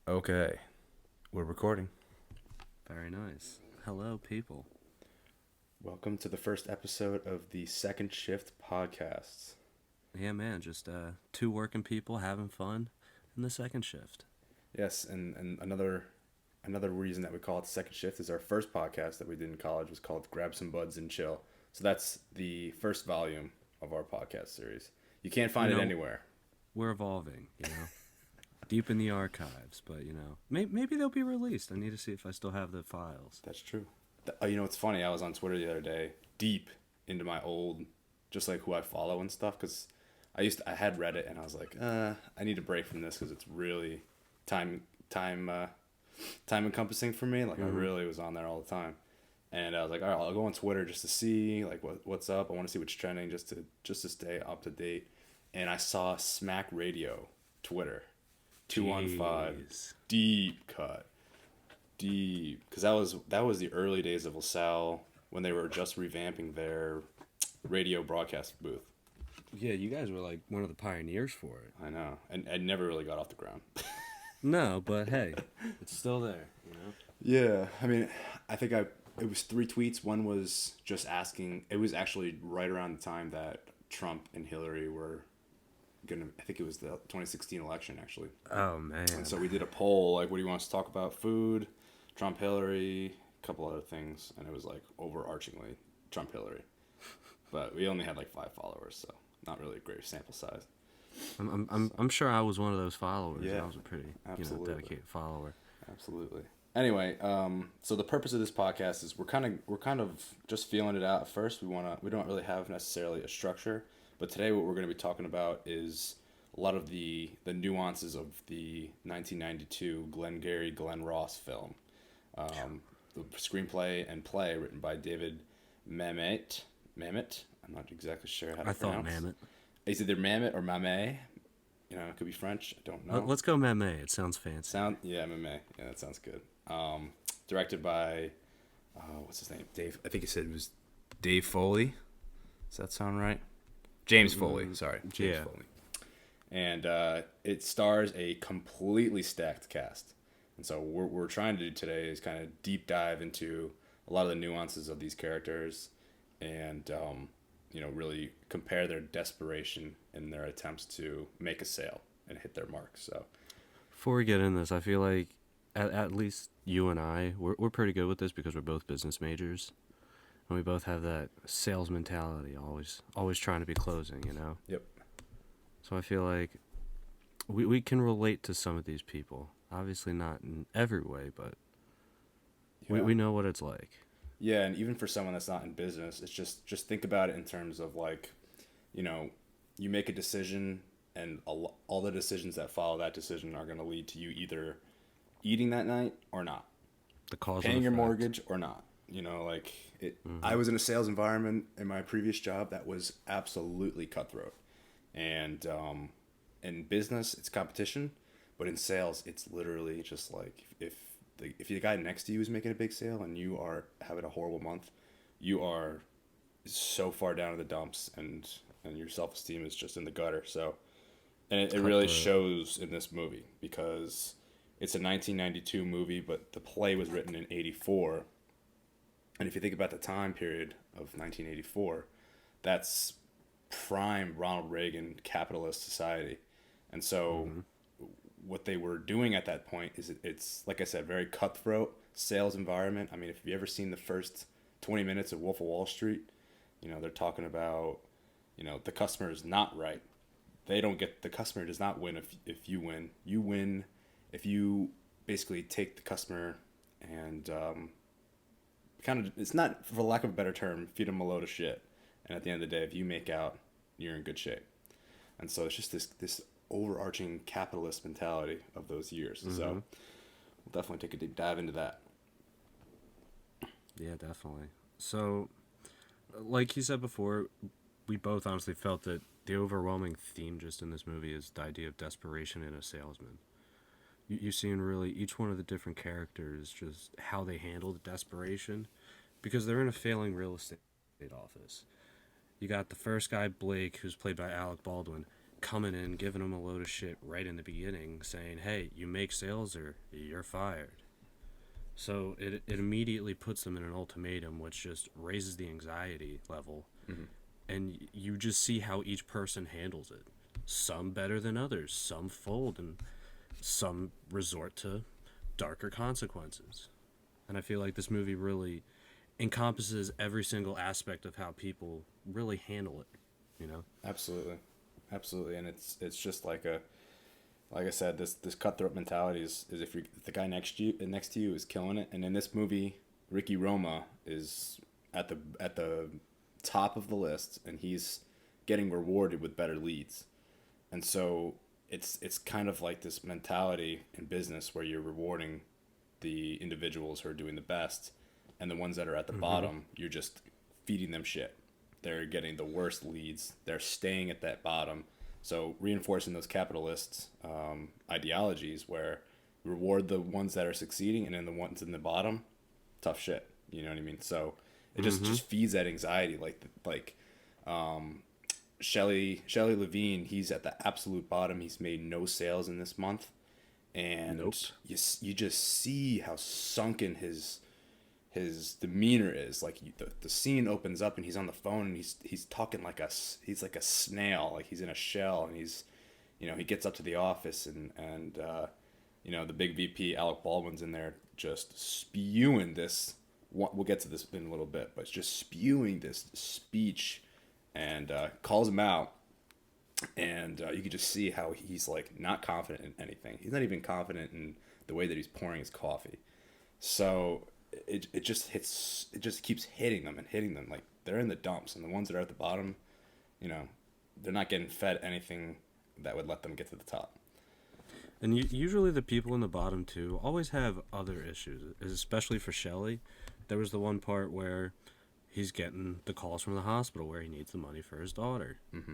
Okay, we're recording. Very nice. Hello, people. Welcome to the first episode of the Second Shift podcast. Yeah, man, just two working people having fun in the second shift. Yes, and another reason that we call it the Second Shift is our first podcast that we did in college was called Grab Some Buds and Chill. So that's the first volume of our podcast series. You can't find it anywhere. We're evolving, deep in the archives, but maybe they'll be released. I need to see if I still have the files. That's true. It's funny. I was on Twitter the other day, deep into my old, just like who I follow and stuff, because I had Reddit and I was like, I need a break from this because it's really time encompassing for me. Like I really was on there all the time, and I was like, all right, I'll go on Twitter just to see like what's up. I want to see what's trending just to stay up to date. And I saw Smack Radio Twitter 215 deep cut. Deep, because that was the early days of LaSalle when they were just revamping their radio broadcast booth. Yeah, you guys were like one of the pioneers for it. I know, and I never really got off the ground. No, but hey, it's still there, Yeah, I mean, I think it was 3 tweets. One was just asking. It was actually right around the time that Trump and Hillary were gonna. I think it was the 2016 election actually. Oh man! And so we did a poll like, what do you want us to talk about? Food, Trump, Hillary, a couple other things, and it was like overarchingly Trump, Hillary. But we only had like 5 followers, so not really a great sample size. I'm sure I was one of those followers. Yeah, I was a pretty dedicated follower. Absolutely. Anyway, so the purpose of this podcast is we're kind of just feeling it out at first. We don't really have necessarily a structure, but today what we're going to be talking about is a lot of the nuances of the 1992 Glengarry Glen Ross film. The screenplay and play written by David Mamet. I'm not exactly sure how to pronounce. I thought Mamet. Is either Mamet or Mamet. It could be French. I don't know. Let's go Mamet. It sounds fancy. Mamet. Yeah, that sounds good. Directed by, what's his name? Dave. I think he said it was Dave Foley. Does that sound right? James Foley. Sorry, James Foley. And it stars a completely stacked cast. And so what we're trying to do today is kind of deep dive into a lot of the nuances of these characters, and really compare their desperation in their attempts to make a sale and hit their mark. So before we get in this, I feel like at least you and I, we're pretty good with this because we're both business majors, and we both have that sales mentality, always trying to be closing, Yep. So I feel like we can relate to some of these people. Obviously not in every way, but we know what it's like. Yeah, and even for someone that's not in business, it's just think about it in terms of like, you make a decision, and all the decisions that follow that decision are going to lead to you either eating that night or not, The cause paying and your effect. mortgage or not. I was in a sales environment in my previous job that was absolutely cutthroat, and in business it's competition, but in sales it's literally just like if the guy next to you is making a big sale and you are having a horrible month, you are so far down in the dumps, and your self-esteem is just in the gutter. So, and it really shows in this movie because it's a 1992 movie, but the play was written in 84. And if you think about the time period of 1984, that's prime Ronald Reagan capitalist society. And so what they were doing at that point is it's like I said, very cutthroat sales environment. I mean, if you've ever seen the first 20 minutes of Wolf of Wall Street, they're talking about, the customer is not right. The customer does not win if you win. You win if you basically take the customer and it's not, for lack of a better term, feed them a load of shit. And at the end of the day, if you make out, you're in good shape. And so it's just this overarching capitalist mentality of those years. So we'll definitely take a deep dive into that. Yeah, definitely. So, like you said before, we both honestly felt that the overwhelming theme just in this movie is the idea of desperation in a salesman. You're seeing really each one of the different characters, just how they handle the desperation, because they're in a failing real estate office. You got the first guy, Blake, who's played by Alec Baldwin. coming in, giving him a load of shit right in the beginning, saying, hey, you make sales or you're fired. So it immediately puts them in an ultimatum, which just raises the anxiety level. Mm-hmm. And you just see how each person handles it. Some better than others, some fold, and some resort to darker consequences. And I feel like this movie really encompasses every single aspect of how people really handle it, you know? Absolutely, absolutely, and it's just like I said, this cutthroat mentality is if the guy next to you is killing it, and in this movie, Ricky Roma is at the top of the list, and he's getting rewarded with better leads, and so it's kind of like this mentality in business where you're rewarding the individuals who are doing the best, and the ones that are at the bottom, you're just feeding them shit. They're getting the worst leads. They're staying at that bottom. So reinforcing those capitalist ideologies where reward the ones that are succeeding, and then the ones in the bottom, tough shit. You know what I mean? So it just feeds that anxiety. Shelley Levine, he's at the absolute bottom. He's made no sales in this month, and Nope. you just see how sunken his demeanor is. Like the scene opens up and he's on the phone and he's talking he's like a snail, like he's in a shell, and he gets up to the office and the big VP Alec Baldwin's in there just spewing this. We'll get to this in a little bit, but it's just spewing this speech and calls him out, and you can just see how he's like not confident in anything. He's not even confident in the way that he's pouring his coffee. So it just keeps hitting them and hitting them. Like they're in the dumps, and the ones that are at the bottom, they're not getting fed anything that would let them get to the top. And usually the people in the bottom too always have other issues, especially for Shelley. There was the one part where he's getting the calls from the hospital where he needs the money for his daughter. Mm-hmm.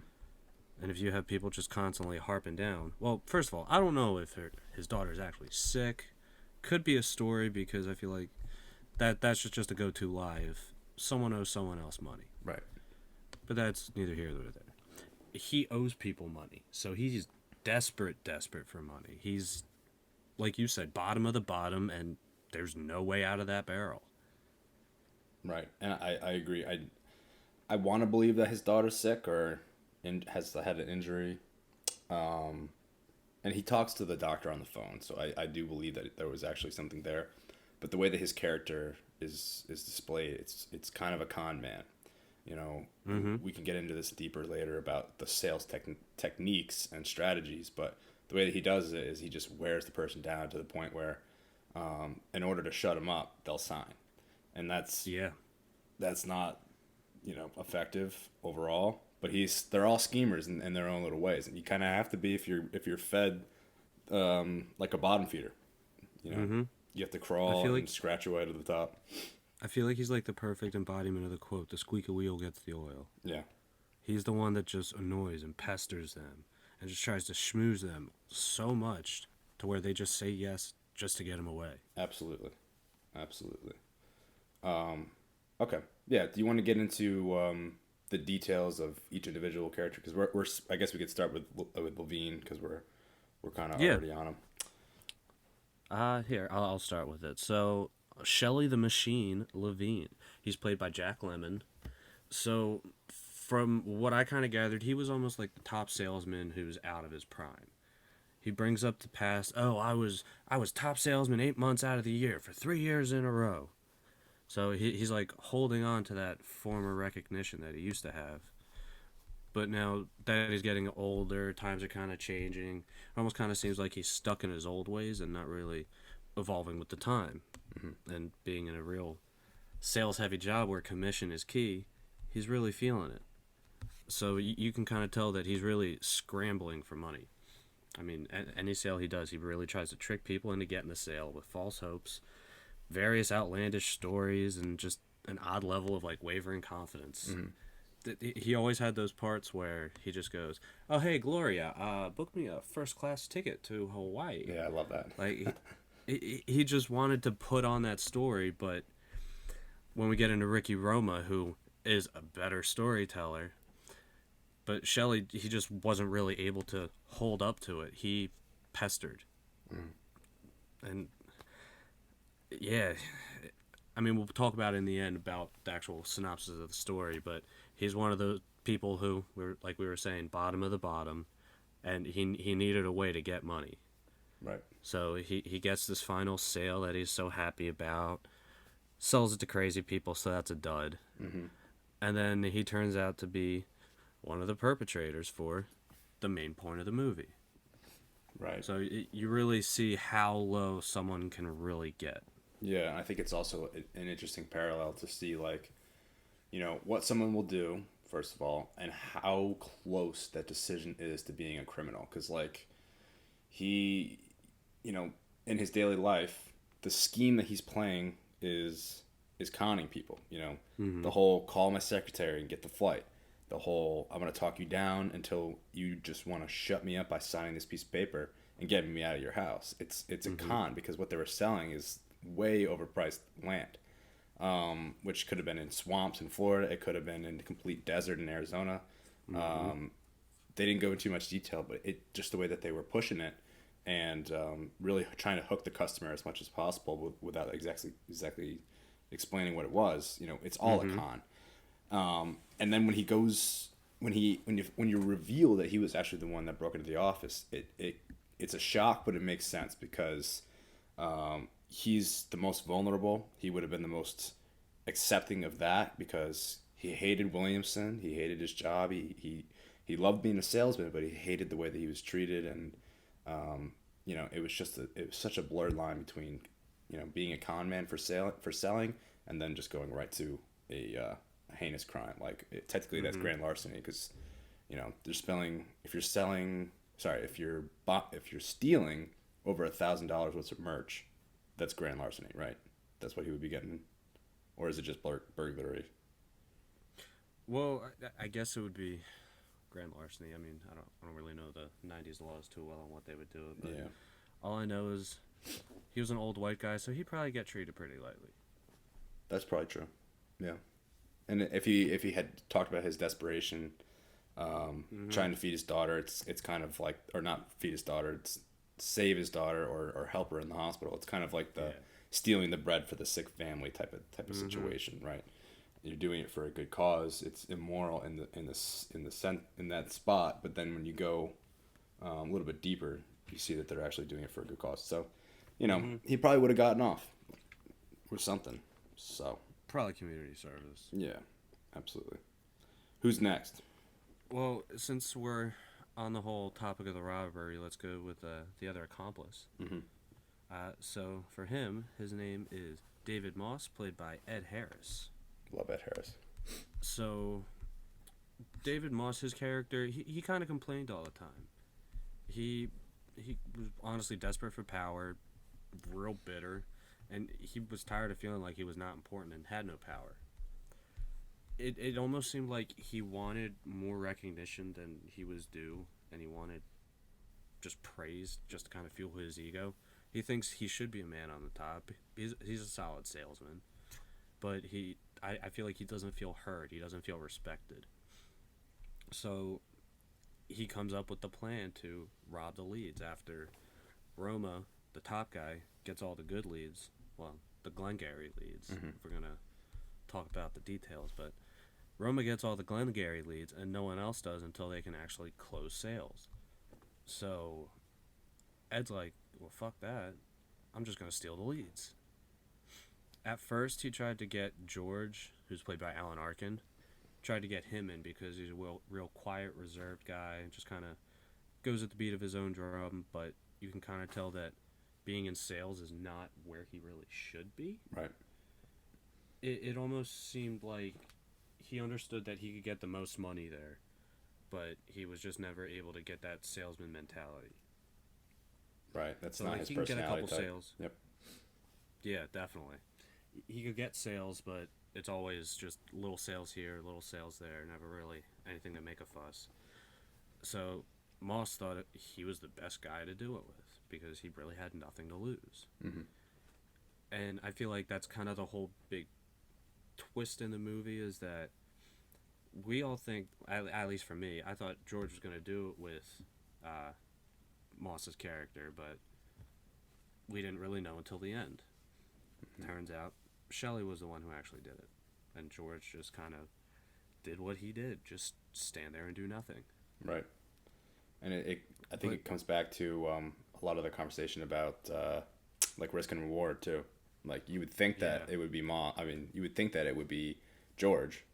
And if you have people just constantly harping down, well, first of all, I don't know if his daughter is actually sick. Could be a story, because I feel like that's just a go-to lie if someone owes someone else money. Right. But that's neither here nor there. He owes people money, so he's desperate for money. He's, like you said, bottom of the bottom, and there's no way out of that barrel. Right, and I agree. I want to believe that his daughter's sick or has had an injury, and he talks to the doctor on the phone, so I do believe that there was actually something there. But the way that his character is displayed, it's kind of a con man. We can get into this deeper later about the sales techniques and strategies, but the way that he does it is he just wears the person down to the point where, in order to shut him up, they'll sign, and that's not effective overall. But they're all schemers in their own little ways, and you kind of have to be if you're fed like a bottom feeder. You have to crawl and scratch your way to the top. I feel like he's like the perfect embodiment of the quote, "The squeaky wheel gets the oil." Yeah. He's the one that just annoys and pesters them and just tries to schmooze them so much to where they just say yes just to get him away. Absolutely. Okay. Yeah. Do you want to get into the details of each individual character? Because we're I guess we could start with Levine, because we're kind of already on him. Here, I'll start with it. So, Shelley the Machine Levine. He's played by Jack Lemmon. So, from what I kind of gathered, he was almost like the top salesman who's out of his prime. He brings up the past. Oh, I was top salesman 8 months out of the year for 3 years in a row. So he's like holding on to that former recognition that he used to have. But now that he's getting older, times are kind of changing. It almost kind of seems like he's stuck in his old ways and not really evolving with the time. Mm-hmm. And being in a real sales-heavy job where commission is key, he's really feeling it. So you can kind of tell that he's really scrambling for money. I mean, any sale he does, he really tries to trick people into getting the sale with false hopes, various outlandish stories, and just an odd level of like wavering confidence. Mm-hmm. He always had those parts where he just goes, "Oh, hey, Gloria, book me a first-class ticket to Hawaii." Yeah, I love that. Like, he just wanted to put on that story, but when we get into Ricky Roma, who is a better storyteller, But Shelley, he just wasn't really able to hold up to it. He pestered. And yeah, I mean, we'll talk about it in the end about the actual synopsis of the story, but he's one of those people who, like we were saying, bottom of the bottom, and he needed a way to get money. Right. So he gets this final sale that he's so happy about, sells it to crazy people, so that's a dud. And then he turns out to be one of the perpetrators for the main point of the movie. Right. So you really see how low someone can really get. Yeah, I think it's also an interesting parallel to see, like, you know, what someone will do, first of all, and how close that decision is to being a criminal. Because, like, he, you know, in his daily life, the scheme that he's playing is conning people, you know. The whole call my secretary and get the flight. The whole I'm going to talk you down until you just want to shut me up by signing this piece of paper and getting me out of your house. It's a con, because what they were selling is way overpriced land, which could have been in swamps in Florida. It could have been in the complete desert in Arizona. They didn't go into too much detail, but it just the way that they were pushing it and really trying to hook the customer as much as possible without exactly explaining what it was. You know, it's all a con. And then when he goes, when you reveal that he was actually the one that broke into the office, it's a shock, but it makes sense because he's the most vulnerable. He would have been the most accepting of that because he hated Williamson. He hated his job. He loved being a salesman, but he hated the way that he was treated. And you know, it was such a blurred line between, you know, being a con man for selling and then just going right to a heinous crime. Like technically that's grand larceny, because, you know, they're spelling if you're stealing over $1,000 worth of merch, that's grand larceny, right? That's what he would be getting, or is it just burglary? Well, I guess it would be grand larceny. I mean, I don't really know the '90s laws too well on what they would do, but Yeah, all I know is he was an old white guy, so he'd probably get treated pretty lightly. that's probably true. Yeah, and if he had talked about his desperation, trying to feed his daughter, it's kind of like, or not feed his daughter, it's save his daughter or help her in the hospital. It's kind of like the stealing the bread for the sick family type of situation, right? You're doing it for a good cause. It's immoral in that spot, but then when you go a little bit deeper, you see that they're actually doing it for a good cause. So, you know, he probably would have gotten off with something. So Probably community service. yeah, absolutely. Who's next? Well, since we're on the whole topic of the robbery, let's go with the other accomplice. So for him, his name is David Moss, played by Ed Harris. Love Ed Harris. So David Moss, his character, he kind of complained all the time. He was honestly desperate for power, real bitter, and he was tired of feeling like he was not important and had no power. It almost seemed like he wanted more recognition than he was due, and he wanted just praise just to kind of fuel his ego. He thinks he should be a man on the top. He's a solid salesman, but I feel like he doesn't feel heard. He doesn't feel respected. So he comes up with the plan to rob the leads after Roma, the top guy, gets all the good leads. Well, the Glengarry leads, if we're going to talk about the details. But Roma gets all the Glengarry leads, and no one else does until they can actually close sales. So Ed's like, well, fuck that. I'm just going to steal the leads. At first, he tried to get George, who's played by Alan Arkin, tried to get him in because he's a real quiet, reserved guy and just kind of goes at the beat of his own drum, but you can kind of tell that being in sales is not where he really should be. Right. It almost seemed like he understood that he could get the most money there, but he was just never able to get that salesman mentality. Right. That's So not like his he can get a personality couple type. sales. Yep. Yeah, definitely. He could get sales, but it's always just little sales here, little sales there, never really anything to make a fuss. So Moss thought he was the best guy to do it with because he really had nothing to lose. And I feel like that's kind of the whole big twist in the movie is that we all think, at least for me, I thought George was going to do it with uh, Moss's character, but we didn't really know until the end. Turns out Shelley was the one who actually did it, and George just kind of did what he did, just stand there and do nothing. Right. And I think it comes back to a lot of the conversation about like risk and reward too. Like you would think that it would be you would think that it would be George,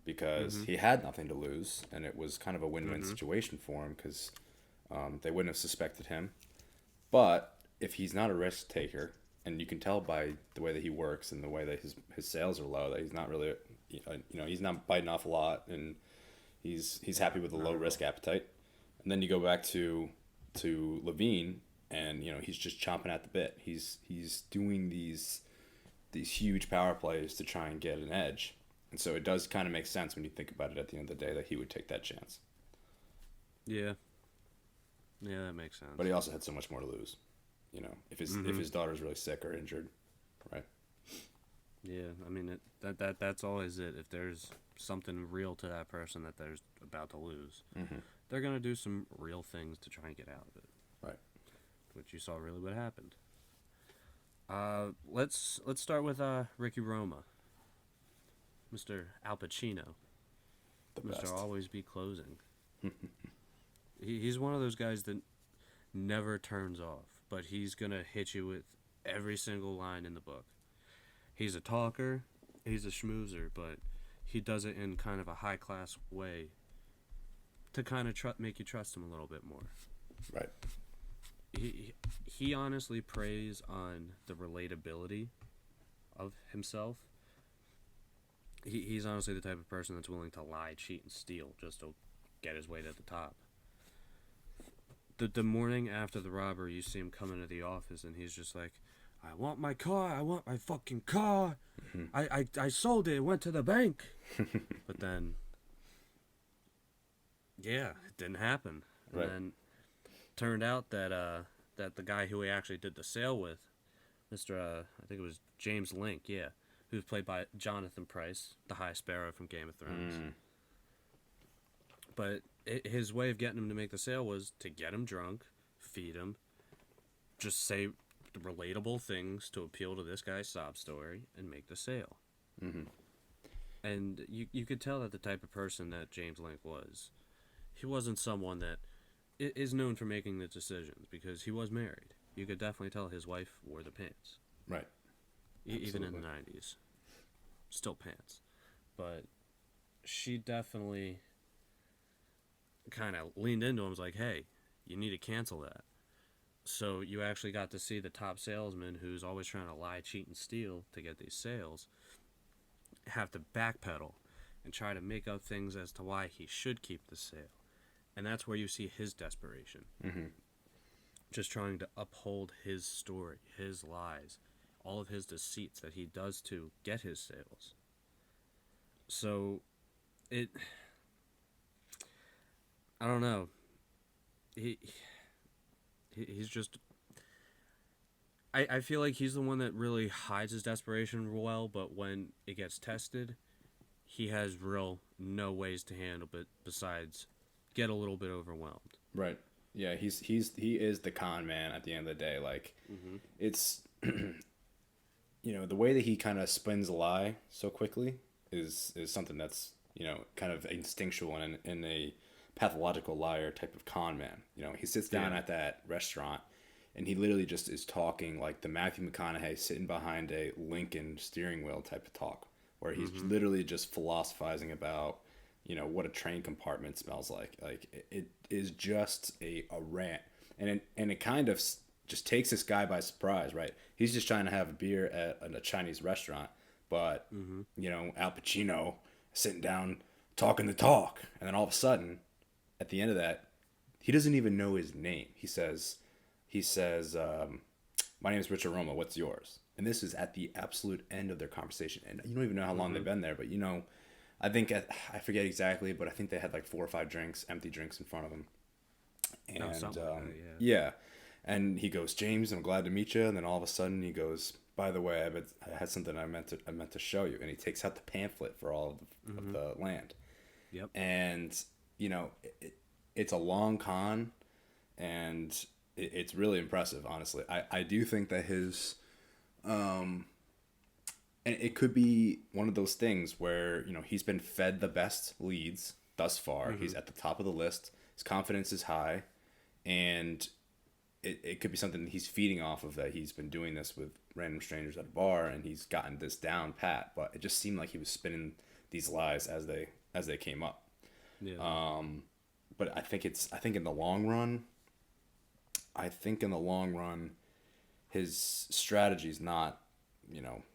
because he had nothing to lose, and it was kind of a win-win situation for him, because they wouldn't have suspected him. But if he's not a risk taker, and you can tell by the way that he works and the way that his sales are low, that he's not really, he's not biting off a lot, and he's happy with a low risk appetite. And then you go back to Levine, and he's just chomping at the bit. He's doing these huge power plays to try and get an edge. And so it does kind of make sense when you think about it at the end of the day that he would take that chance. Yeah. Yeah, that makes sense. But he also had so much more to lose. If his daughter's really sick or injured, right? Yeah, I mean that's always it. If there's something real to that person that they're about to lose, they're gonna do some real things to try and get out of it. Right. Which you saw really what happened. Let's start with Ricky Roma, Mr. Al Pacino, Mr. Always Be Closing. He's one of those guys that never turns off, but he's gonna hit you with every single line in the book. He's a talker, he's a schmoozer, but he does it in kind of a high class way to kind of make you trust him a little bit more. Right. He honestly preys on the relatability of himself. He's honestly the type of person that's willing to lie, cheat, and steal just to get his way to the top. The morning after the robbery, you see him come into the office, and he's just like, I want my car, I want my fucking car. I sold it, went to the bank. But then, yeah, it didn't happen. And right. then turned out that that the guy who he actually did the sale with, Mr. I think it was James Link, yeah, who's played by Jonathan Pryce, the High Sparrow from Game of Thrones. But his way of getting him to make the sale was to get him drunk, feed him, just say relatable things to appeal to this guy's sob story, and make the sale. And you could tell that the type of person that James Link was, he wasn't someone that is known for making the decisions, because he was married. You could definitely tell his wife wore the pants. Right. Even in the 90s. Still pants. But she definitely kind of leaned into him and was like, hey, you need to cancel that. So you actually got to see the top salesman, who's always trying to lie, cheat, and steal to get these sales, have to backpedal and try to make up things as to why he should keep the sale. And that's where you see his desperation. Just trying to uphold his story, his lies, all of his deceits that he does to get his sales. So, I don't know. He's just... I feel like he's the one that really hides his desperation well, but when it gets tested, he has no ways to handle it besides get a little bit overwhelmed. Right. Yeah, he is the con man at the end of the day. Like, it's, the way that he kind of spins a lie so quickly is something that's, kind of instinctual in a pathological liar type of con man. He sits down at that restaurant, and he literally just is talking like the Matthew McConaughey sitting behind a Lincoln steering wheel type of talk, where he's literally just philosophizing about, what a train compartment smells like. Like, it is just a rant. And it kind of just takes this guy by surprise, right? He's just trying to have a beer at a Chinese restaurant, but, Al Pacino sitting down talking the talk. And then all of a sudden, at the end of that, he doesn't even know his name. He says, my name is Richard Roma, what's yours? And this is at the absolute end of their conversation. And you don't even know how long they've been there, but I think, I forget exactly, but I think they had like 4 or 5 empty drinks in front of them. And like that, yeah. And he goes, James, I'm glad to meet you. And then all of a sudden he goes, by the way, I had something I meant to show you. And he takes out the pamphlet for all of the land. Yep. And it's a long con, and it's really impressive. Honestly, I do think that his and it could be one of those things where he's been fed the best leads thus far. Mm-hmm. He's at the top of the list. His confidence is high, and it could be something that he's feeding off of, that he's been doing this with random strangers at a bar and he's gotten this down pat. But it just seemed like he was spinning these lies as they came up. Yeah. But I think in the long run, his strategy is not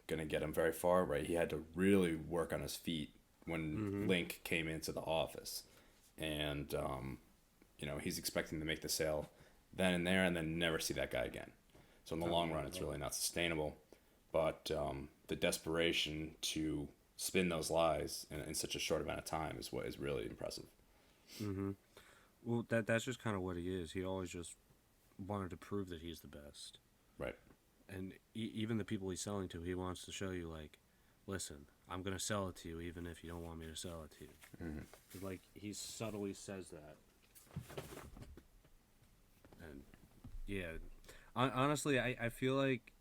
gonna get him very far. Right, he had to really work on his feet when Mm-hmm. Link came into the office, and he's expecting to make the sale then and there, and then never see that guy again. So in the Oh, long not run, at it's all. really not sustainable. But the desperation to spin those lies in such a short amount of time is what is really impressive. Mm-hmm. Well, that's just kind of what he is. He always just wanted to prove that he's the best. Right. And even the people he's selling to, he wants to show you, like, listen, I'm gonna sell it to you even if you don't want me to sell it to you. Like, he subtly says that. And yeah, honestly, I feel like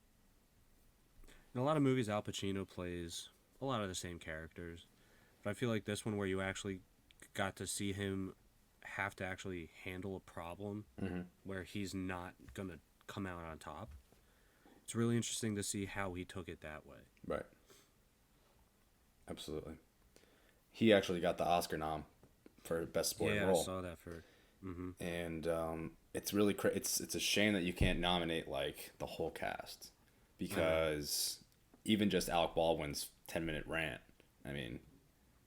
in a lot of movies Al Pacino plays a lot of the same characters, but I feel like this one, where you actually got to see him have to actually handle a problem where he's not gonna come out on top. It's really interesting to see how he took it that way. Right. Absolutely. He actually got the Oscar nom for best supporting Yeah, I role, saw that for. Mm-hmm. and it's really it's a shame that you can't nominate like the whole cast, I know. because even just Alec Baldwin's 10-minute rant, I mean,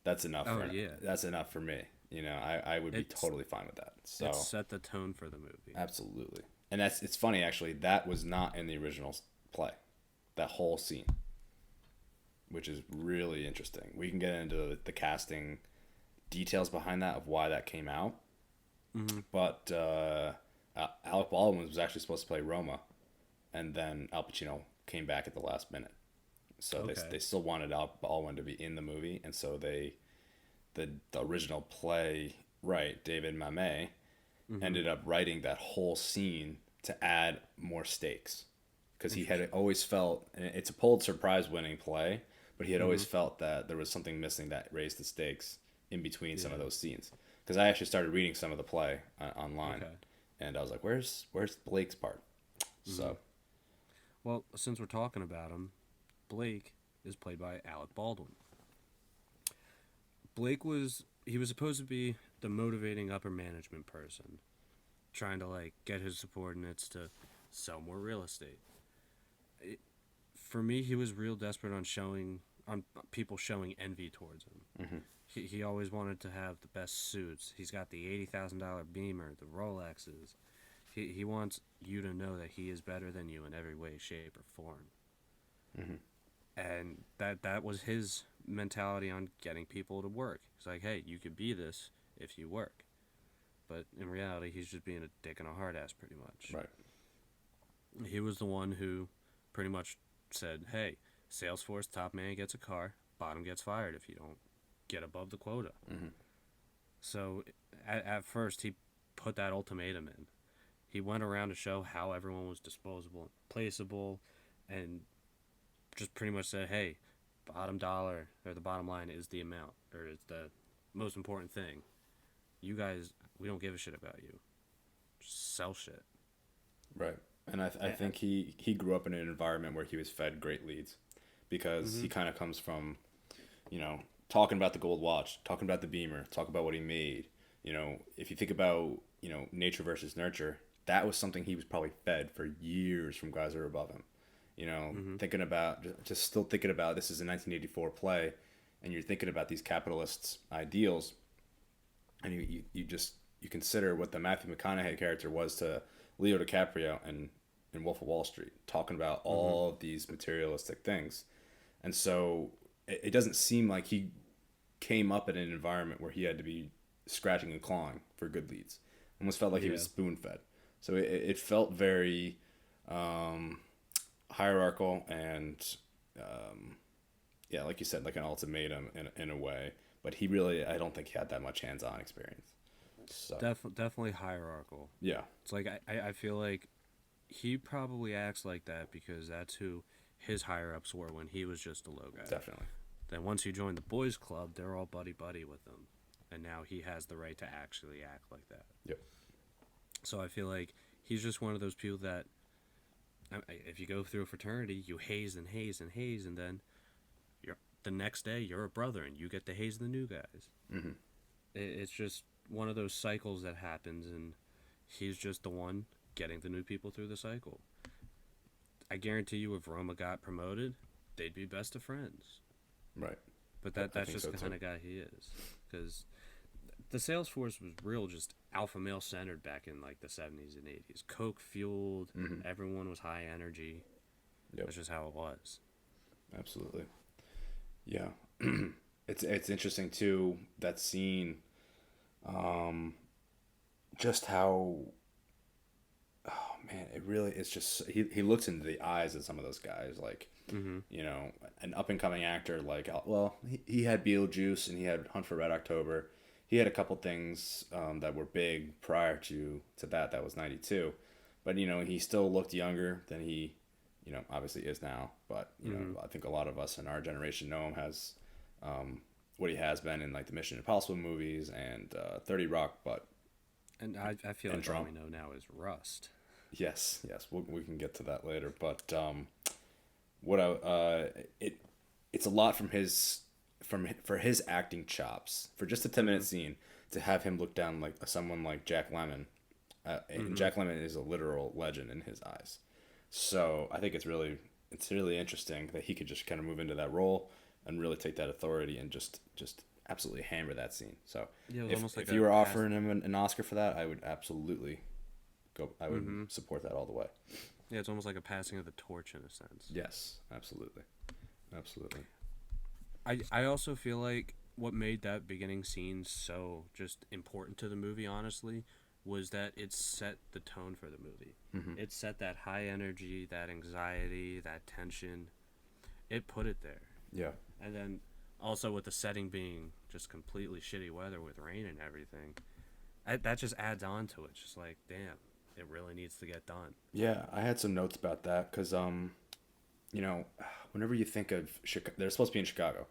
Oh yeah, that's enough for me. I would be it's totally fine with that. it So set the tone for the movie. absolutely, and it's funny actually, that was not in the original play, that whole scene, which is really interesting. We can get into the casting details behind that, of why that came out. Mm-hmm. But Alec Baldwin was actually supposed to play Roma, and then Al Pacino came back at the last minute. So Okay. they still wanted Alec Baldwin to be in the movie, and so the original play, right, David Mamet, Mm-hmm. ended up writing that whole scene to add more stakes, because he had Interesting. always felt, and it's a Pulitzer Prize winning play, but he had Mm-hmm. always felt that there was something missing that raised the stakes in between some of Yeah. those scenes. Because I actually started reading some of the play online, Okay. and I was like, where's Blake's part? Mm-hmm. So Well, since we're talking about him, Blake is played by Alec Baldwin. Blake was he was supposed to be the motivating upper management person, trying to like get his subordinates to sell more real estate. It, for me, he was real desperate on people showing envy towards him. He always wanted to have the best suits. He's got the $80,000 Beamer, the Rolexes. He wants you to know that he is better than you in every way, shape, or form. And that was his mentality on getting people to work. It's like, hey, you could be this if you work. But in reality, he's just being a dick and a hard ass, pretty much. right, He was the one who pretty much said, hey, Salesforce top man gets a car, bottom gets fired if you don't get above the quota. So at first, he put that ultimatum in. He went around to show how everyone was disposable and placeable, and just pretty much said, hey, bottom dollar, or the bottom line is the amount, or is the most important thing. You guys, we don't give a shit about you. Just sell shit. right. And I I, think he grew up in an environment where he was fed great leads, because mm-hmm. he kind of comes from, talking about the gold watch, talking about the Beamer, talking about what he made. If you think about, nature versus nurture, that was something he was probably fed for years from guys that are above him. Mm-hmm. Thinking about, just still thinking about, this is a 1984 play, and you're thinking about these capitalists' ideals, and you consider what the Matthew McConaughey character was to Leo DiCaprio in Wolf of Wall Street, talking about Mm-hmm. all of these materialistic things. And so it doesn't seem like he came up in an environment where he had to be scratching and clawing for good leads. Almost felt like he was Yeah. spoon fed. So it felt very um, hierarchical, and yeah, like you said, like an ultimatum in a way. but he really, I don't think he had that much hands-on experience. So Definitely hierarchical. yeah, It's like I feel like he probably acts like that because that's who his higher ups were when he was just a low guy. definitely. Then once he joined the boys club, they're all buddy buddy with him, and now he has the right to actually act like that. Yep. So I feel like he's just one of those people that, if you go through a fraternity, you haze and haze and haze, and then the next day you're a brother and you get to haze the new guys. Mm-hmm. It's just one of those cycles that happens, and he's just the one getting the new people through the cycle. I guarantee you, if Roma got promoted, they'd be best of friends. Right. But I that's think just so, the kind too. of guy he is. Because the sales force was real just alpha male centered back in like the 70s and 80s. Coke fueled, Mm-hmm. everyone was high energy. Yep. That's just how it was. Absolutely. Yeah. It's interesting too, that scene, just how, oh man, it really, it's just, he looks into the eyes of some of those guys, like, Mm-hmm. you know, an up and coming actor, like, well, he had Beetlejuice and he had Hunt for Red October. He had a couple things that were big prior to that was 92. But, you know, he still looked younger than he, you know, obviously is now. But, you know, I think a lot of us in our generation know him as what he has been in, like, the Mission Impossible movies and 30 Rock. But, And I feel and like all Trump. we know now is Rust. Yes, we can get to that later. But what I it's a lot from his for his acting chops for just a 10-minute scene to have him look down like someone like Jack Lemmon, and Jack Lemmon is a literal legend in his eyes. So I think it's really interesting that he could just kind of move into that role and really take that authority and just absolutely hammer that scene. So Yeah, it was if almost like if a you were pass- offering him an Oscar for that, I would absolutely go. I would support that all the way. Yeah, it's almost like a passing of the torch in a sense. Yes, absolutely, absolutely. I also feel like what made that beginning scene so just important to the movie, honestly, was that it set the tone for the movie. Mm-hmm. It set that high energy, that anxiety, that tension. It put it there. Yeah. And then also with the setting being just completely shitty weather with rain and everything, that just adds on to it. Just like, damn, it really needs to get done. Yeah, I had some notes about that because, you know, whenever you think of Chicago, they're supposed to be in Chicago.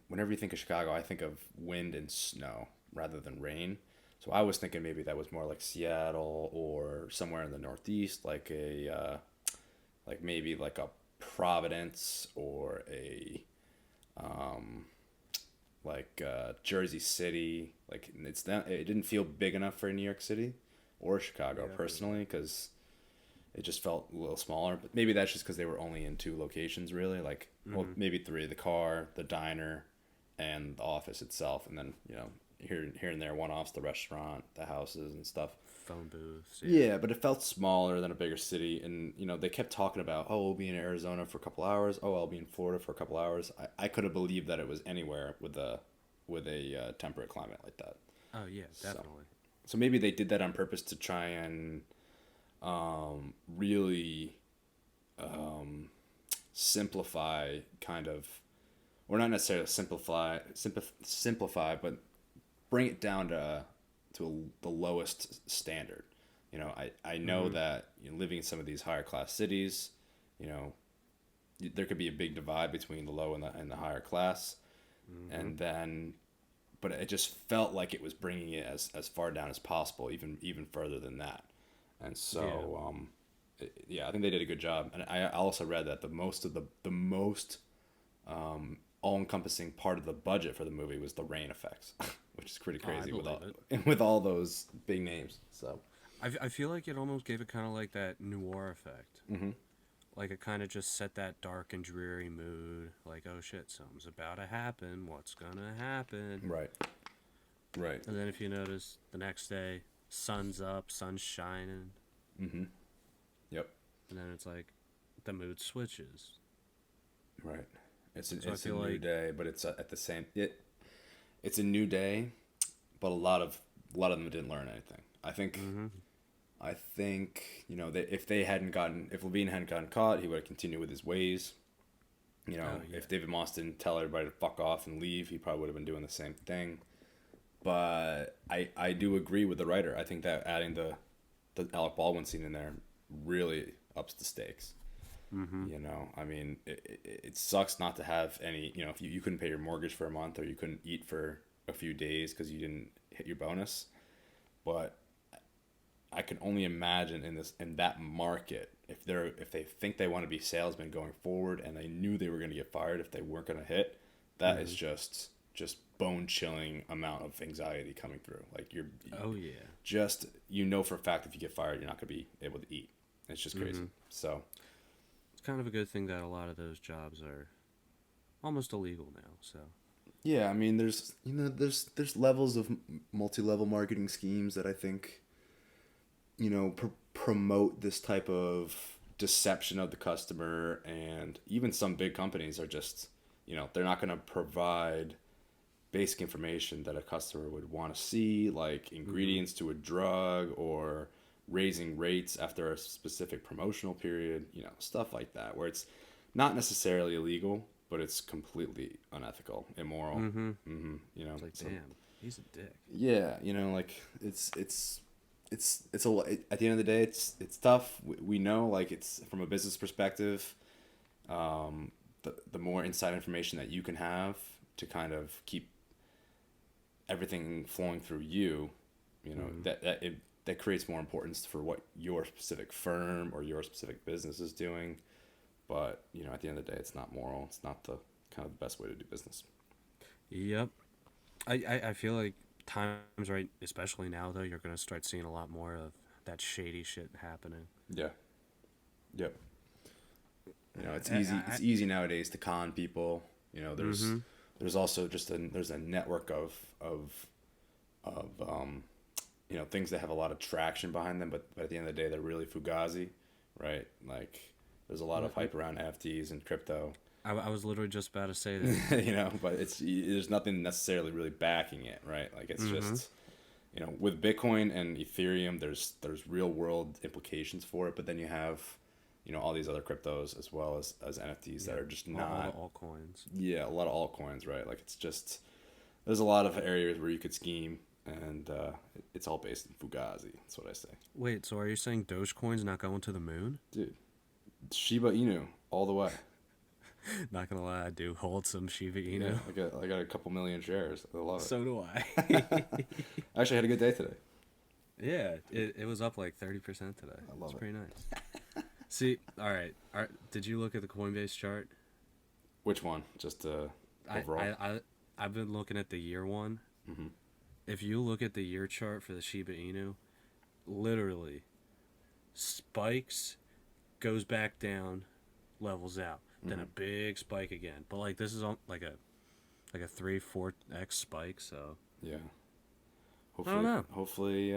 Whenever you think of Chicago, I think of wind and snow rather than rain. So I was thinking maybe that was more like Seattle or somewhere in the Northeast, like like maybe like a Providence or a, like Jersey City. Like it didn't feel big enough for New York City or Chicago Yeah. personally because it just felt a little smaller. But maybe that's just because they were only in 2 locations really. Like well maybe 3: the car, the diner, and the office itself, and then you know here and there one-offs, the restaurant, the houses and stuff. Phone booths. Yeah, but it felt smaller than a bigger city, and you know they kept talking about, oh, we'll be in Arizona for a couple hours. Oh, I'll be in Florida for a couple hours. I could have believed that it was anywhere with a temperate climate like that. Oh, yeah, definitely. So maybe they did that on purpose to try and really simplify kind of, or not necessarily simplify, but bring it down to the lowest standard. You know, I know that you know, living in some of these higher class cities, you know, there could be a big divide between the low and the higher class, and then, but it just felt like it was bringing it as far down as possible, even further than that, and so yeah, I think they did a good job, and I also read that the most all-encompassing part of the budget for the movie was the rain effects, which is pretty crazy with all those big names. So I feel like it almost gave it kind of like that noir effect. mm-hmm. Like it kind of just set that dark and dreary mood. Like, oh shit, something's about to happen. What's gonna happen? Right. And then if you notice, the next day, sun's up, sun's shining. Mm-hmm. Yep. And then it's like, the mood switches. Right. It's So I a feel new like- day, but it's at the same it's a new day, but a lot of them didn't learn anything. I think you know that if Levine hadn't gotten caught, he would have continued with his ways. You Oh know, yeah. if David Moss didn't tell everybody to fuck off and leave, he probably would have been doing the same thing. But I do agree with the writer. I think that adding the Alec Baldwin scene in there really ups the stakes. Mm-hmm. You know, I mean, it sucks not to have any. You know, if you couldn't pay your mortgage for a month or you couldn't eat for a few days because you didn't hit your bonus. But I can only imagine in that market if they think they want to be salesmen going forward and they knew they were going to get fired if they weren't going to hit, that is Mm-hmm. just bone chilling amount of anxiety coming through. Like Oh yeah. just you know for a fact if you get fired you're not going to be able to eat. It's just crazy. Mm-hmm. So It's kind of a good thing that a lot of those jobs are almost illegal now. So. yeah, I mean there's levels of multi-level marketing schemes that I think promote this type of deception of the customer, and even some big companies are just they're not going to provide basic information that a customer would want to see, like Mm-hmm. ingredients to a drug or raising rates after a specific promotional period, stuff like that, where it's not necessarily illegal, but it's completely unethical, immoral. Mm-hmm. You know, It's like, so damn, he's a dick. yeah, like it's at the end of the day, it's tough. We know, like, it's from a business perspective. The more inside information that you can have to kind of keep everything flowing through you, Mm-hmm. that creates more importance for what your specific firm or your specific business is doing. But at the end of the day, it's not moral. It's not the kind of the best way to do business. Yep. I feel like times right, especially now though, you're gonna start seeing a lot more of that shady shit happening. Yeah. Yep. It's easy. I It's easy nowadays to con people. There's mm-hmm. there's also there's a network of things that have a lot of traction behind them, but at the end of the day, they're really fugazi, right? Like there's a lot of hype around NFTs and crypto, I was literally just about to say that. but there's nothing necessarily really backing it, right? Like it's Mm-hmm. just with Bitcoin and Ethereum, there's real world implications for it, but then you have all these other cryptos as well as NFTs that Yep. are just All the not. altcoins. Yeah, a lot of altcoins, right? Like it's just there's a lot of areas where you could scheme, and it's all based in Fugazi. That's what I say, Wait, so are you saying Dogecoin's not going to the moon? dude. Shiba Inu all the way. Not gonna lie, I do hold some Shiba Yeah, Inu. I got a couple million shares. I love it. So do I. I actually had a good day today. Yeah, it was up like 30% today. I It's love it. pretty nice. See, all right. Did you look at the Coinbase chart? Which one? Just I, overall. I, I, I've been looking at the year one. Mm-hmm. If you look at the year chart for the Shiba Inu, literally spikes, goes back down, levels out, then Mm-hmm. a big spike again. But like this is on like a 3-4x spike, so Yeah. I don't know. Hopefully,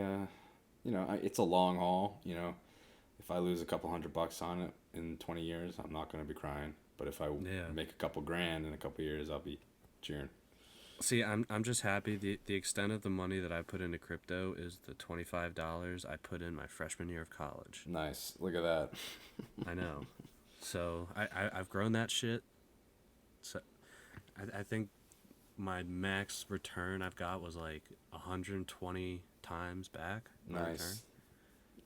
it's a long haul. If I lose a couple $100 on it in 20 years, I'm not gonna be crying. But if I Yeah. make a couple grand in a couple years, I'll be cheering. See, I'm just happy the extent of the money that I put into crypto is the $25 I put in my freshman year of college. Nice. Look at that. I know. So I've grown that shit. So I think my max return I've got was like 120 times back my return. Nice.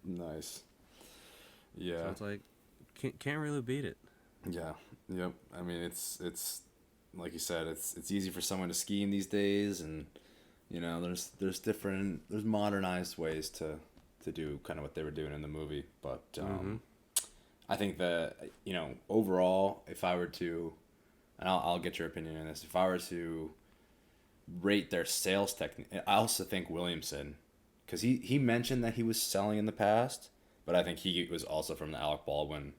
Nice. So Yeah. it's like can't really beat it. Yeah. Yep. I mean, it's like you said, it's easy for someone to scheme these days, and there's modernized ways to do kind of what they were doing in the movie, but Mm-hmm. I think that overall, if I were to, and I'll get your opinion on this, if I were to rate their sales technique, I also think Williamson, because he mentioned that he was selling in the past, but I think he was also from the Alec Baldwin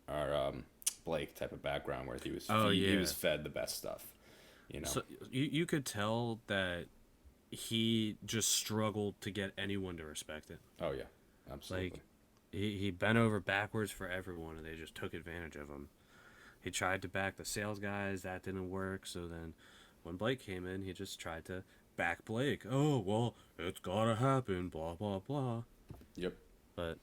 or Blake type of background where Oh he yeah. was fed the best stuff, you know. So you could tell that he just struggled to get anyone to respect it. Oh yeah, Like absolutely. he bent over backwards for everyone, and they just took advantage of him. He tried to back the sales guys, that didn't work. So then, when Blake came in, he just tried to back Blake. Oh well, it's gotta happen. Blah blah blah. Yep. But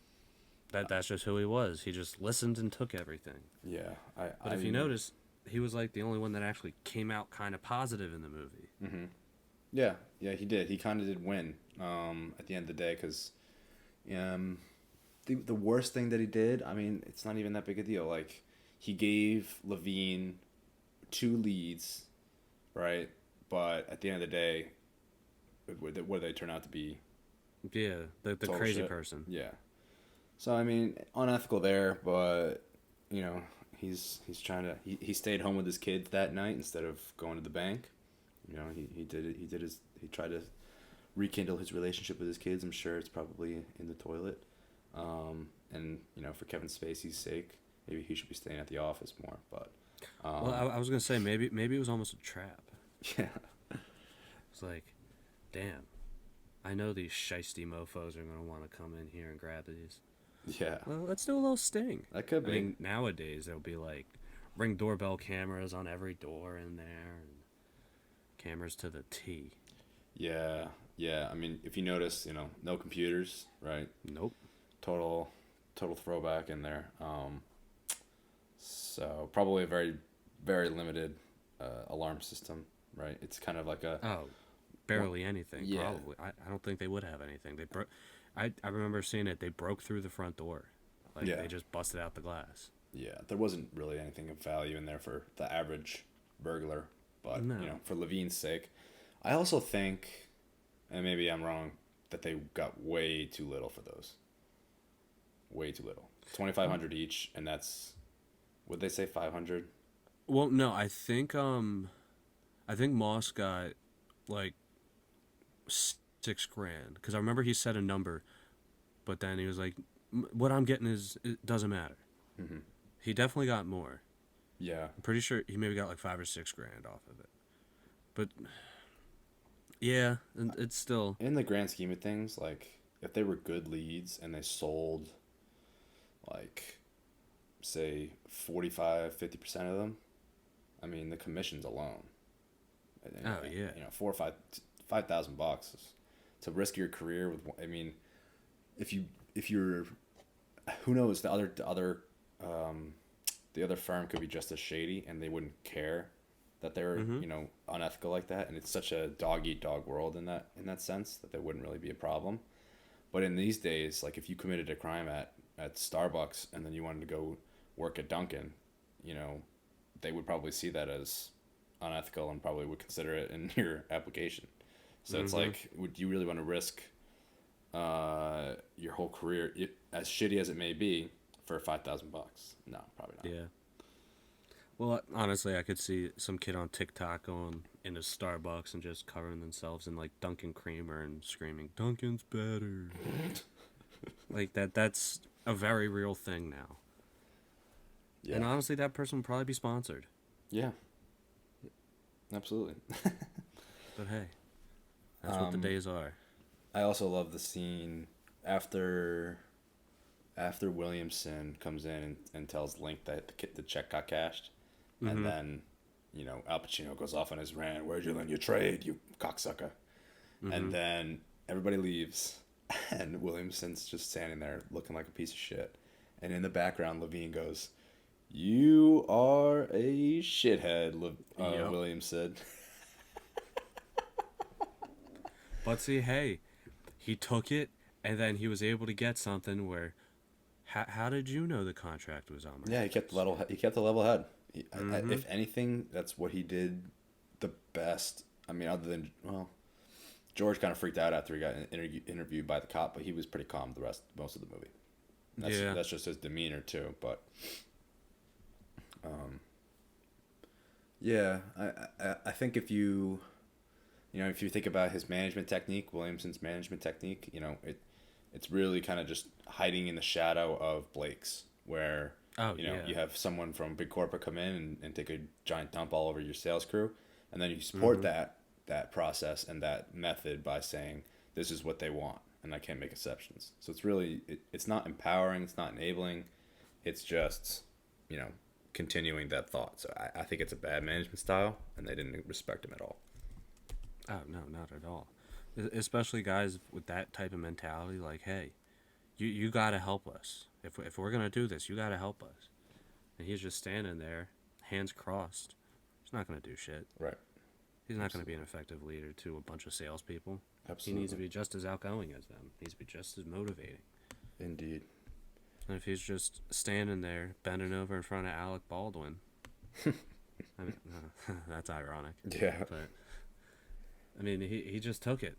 that's just who he was. He just listened and took everything. Yeah. But if you notice, he was like the only one that actually came out kind of positive in the movie. Mm-hmm. Yeah, yeah, he did. He kind of did win at the end of the day because um, the worst thing that he did, I mean, it's not even that big a deal. Like, he gave Levine two leads, right? But at the end of the day, what they turn out to be Yeah, the total crazy shit. person. Yeah. So I mean, unethical there, but you know, he's trying to he stayed home with his kids that night instead of going to the bank. You know, he did it. He tried to rekindle his relationship with his kids. I'm sure it's probably in the toilet. And you know, for Kevin Spacey's sake, maybe he should be staying at the office more. But Well, I was gonna say maybe it was almost a trap. yeah, It's like, damn, I know these shisty mofos are gonna want to come in here and grab these. yeah, Well, let's do a little sting. that could I be. mean, nowadays there'll be like ring doorbell cameras on every door in there, and cameras to the T. Yeah, yeah. I mean, if you notice, you know, no computers, right? Nope. Total, total throwback in there. So probably a very, very limited alarm system, right? It's kind of like a Oh, barely anything. yeah. Probably. I don't think they would have anything. They broke. I remember seeing it. They broke through the front door. Like Yeah. they just busted out the glass. Yeah, there wasn't really anything of value in there for the average burglar, but No. you know, for Levine's sake, I also think, and maybe I'm wrong, that they got way too little for those. Way too little. 2,500 each, and that's, would they say 500? Well, no. I think Moss got like 6 grand because I remember he said a number, but then he was like, "What I'm getting is it doesn't matter." Mm-hmm. He definitely got more. Yeah, I'm pretty sure he maybe got like 5 or 6 grand off of it. But yeah, and it's still in the grand scheme of things, like if they were good leads and they sold, like, say 45-50% of them, I mean the commissions alone. oh yeah. You know, 4 or 5,000 bucks to risk your career with. I mean, if you're, who knows, the other firm could be just as shady and they wouldn't care that they're Mm-hmm. you know unethical like that, and it's such a dog eat dog world in that sense that there wouldn't really be a problem. But in these days, like if you committed a crime at Starbucks and then you wanted to go work at Dunkin', you know, they would probably see that as unethical and probably would consider it in your application. So it's Mm-hmm. like, would you really want to risk your whole career, as shitty as it may be, for 5,000 bucks? No, probably not. Yeah. Well, honestly, I could see some kid on TikTok going into Starbucks and just covering themselves in like Dunkin' creamer and screaming, "Dunkin's better." Like that's a very real thing now. Yeah, And honestly, that person would probably be sponsored. yeah, absolutely. But hey, that's what the days are. I also love the scene after Williamson comes in and tells Link that the check got cashed, Mm-hmm. and then you know Al Pacino goes off on his rant. Where'd you learn your trade, you cocksucker? Mm-hmm. And then everybody leaves, and Williamson's just standing there looking like a piece of shit. And in the background, Levine goes, "You are a shithead," Yep. Williams said. But see, hey, he took it, and then he was able to get something where. How did you know the contract was on my Yeah, he kept the level. He kept the level head. Mm-hmm. If anything, that's what he did the best. I mean, other than, well, George kind of freaked out after he got interviewed by the cop, but he was pretty calm most of the movie. Yeah. That's just his demeanor too. But, yeah, I think if you think about his management technique, Williamson's management technique, you know, it's really kind of just hiding in the shadow of Blake's, where Oh, you know yeah. you have someone from big corporate come in and take a giant dump all over your sales crew, and then you support that process and that method by saying this is what they want and I can't make exceptions. So it's really it's not empowering, it's not enabling, it's just you know continuing that thought. So I think it's a bad management style, and they didn't respect him at all. Oh, no, not at all. Especially guys with that type of mentality, like, hey, you got to help us. If we're going to do this, you got to help us. And he's just standing there, hands crossed, he's not going to do shit. Right. He's not going to be an effective leader to a bunch of salespeople. Absolutely. He needs to be just as outgoing as them. He needs to be just as motivating. Indeed. And if he's just standing there, bending over in front of Alec Baldwin, I mean, that's ironic. Yeah. But I mean, he just took it,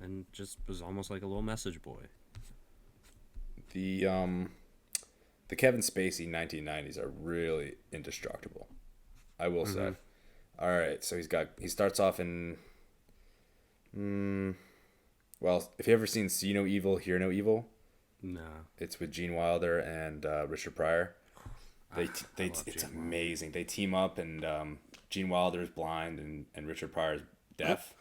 and just was almost like a little message boy. The Kevin Spacey 1990s are really indestructible, I will say. All right, so he starts off in well, if you ever seen See No Evil, Hear No Evil, No. it's with Gene Wilder and Richard Pryor. It's amazing. They team up, and Gene Wilder is blind and Richard Pryor is deaf.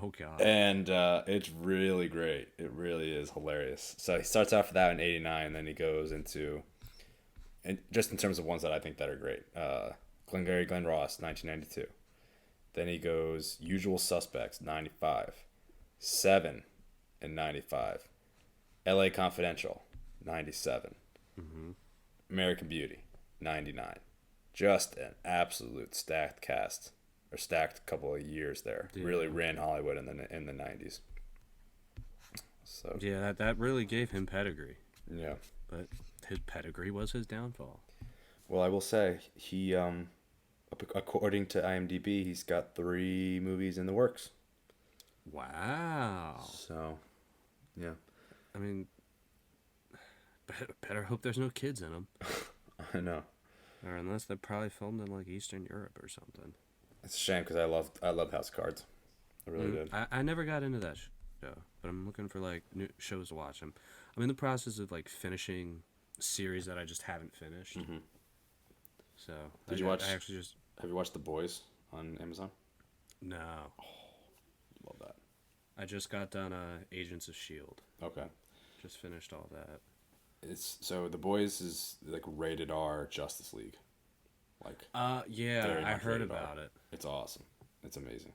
Oh God. And it's really great. It really is hilarious. So he starts off with that in '89, and then he goes into, and just in terms of ones that I think that are great, Glengarry Glen Ross, 1992. Then he goes Usual Suspects, 95. Seven in 95. L.A. Confidential, 97. American Beauty, 99. Just an absolute stacked cast, or stacked couple of years there. Yeah. Really ran Hollywood in the 90s. So yeah, that really gave him pedigree. Yeah, but his pedigree was his downfall. Well, I will say he, according to IMDb, he's got 3 movies in the works. Wow. So, yeah. I mean, better hope there's no kids in them. I know. Or unless they're probably filmed in like Eastern Europe or something. It's a shame because I love House of Cards. I really did. I never got into that show, but I'm looking for like new shows to watch. I'm in the process of like finishing a series that I just haven't finished. So have you watched The Boys on Amazon? No. Oh, love that. I just got done Agents of S.H.I.E.L.D. Okay. Just finished all that. So The Boys is like rated R Justice League. Like yeah, I heard about it. It's awesome. It's amazing.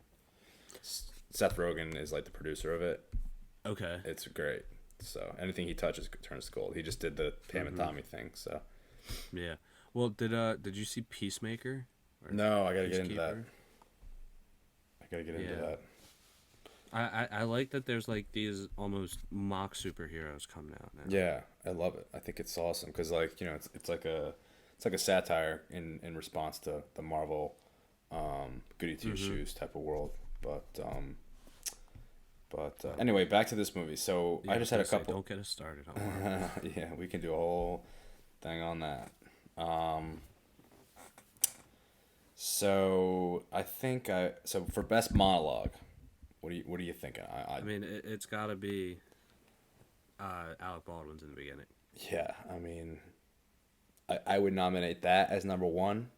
Seth Rogen is like the producer of it. Okay. It's great. So anything he touches turns to gold. He just did the Pam and Tommy thing, so. Yeah. Well, did you see Peacemaker? No, I gotta get into that. That. I like that there's like these almost mock superheroes coming out now. Yeah, I love it. I think it's awesome because like it's like a satire in response to the Marvel goody two shoes type of world. But anyway, back to this movie. So yeah, I just had a couple. Don't get us started on Marvel. Yeah, we can do a whole thing on that. So I think so for best monologue, what are you thinking? I mean, it's got to be Alec Baldwin's in the beginning. Yeah, I mean, I would nominate that as number 1.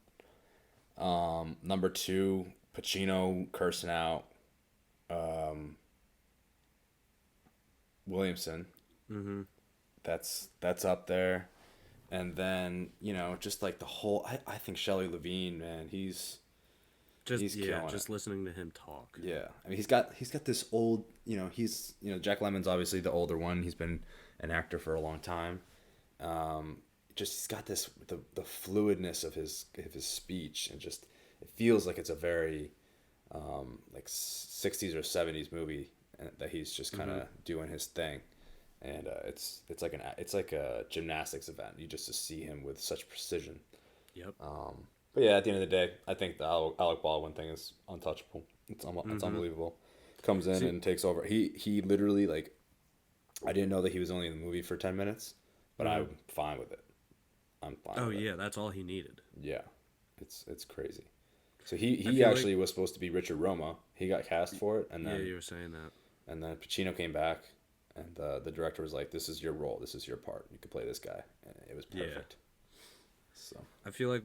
Number 2, Pacino cursing out Williamson. That's up there. And then, just like the whole, I think Shelley Levine, man, he's just listening to him talk. Yeah. I mean, he's got this old, Jack Lemmon's obviously the older one. He's been an actor for a long time. He's got this, the fluidness of his speech, and just, it feels like it's a very, like 60s or 70s movie that he's just kind of doing his thing. And it's like a gymnastics event. You just to see him with such precision. Yep. But yeah, at the end of the day, I think the Alec Baldwin thing is untouchable. It's unbelievable. Comes in and takes over. He literally, like, I didn't know that he was only in the movie for 10 minutes, but I'm fine with it. I'm fine. Oh yeah, that's all he needed. Yeah, it's crazy. So he actually was supposed to be Richard Roma. He got cast for it, and then you were saying that. And then Pacino came back. And the director was like, "This is your role. This is your part. You could play this guy." And it was perfect. Yeah. So I feel like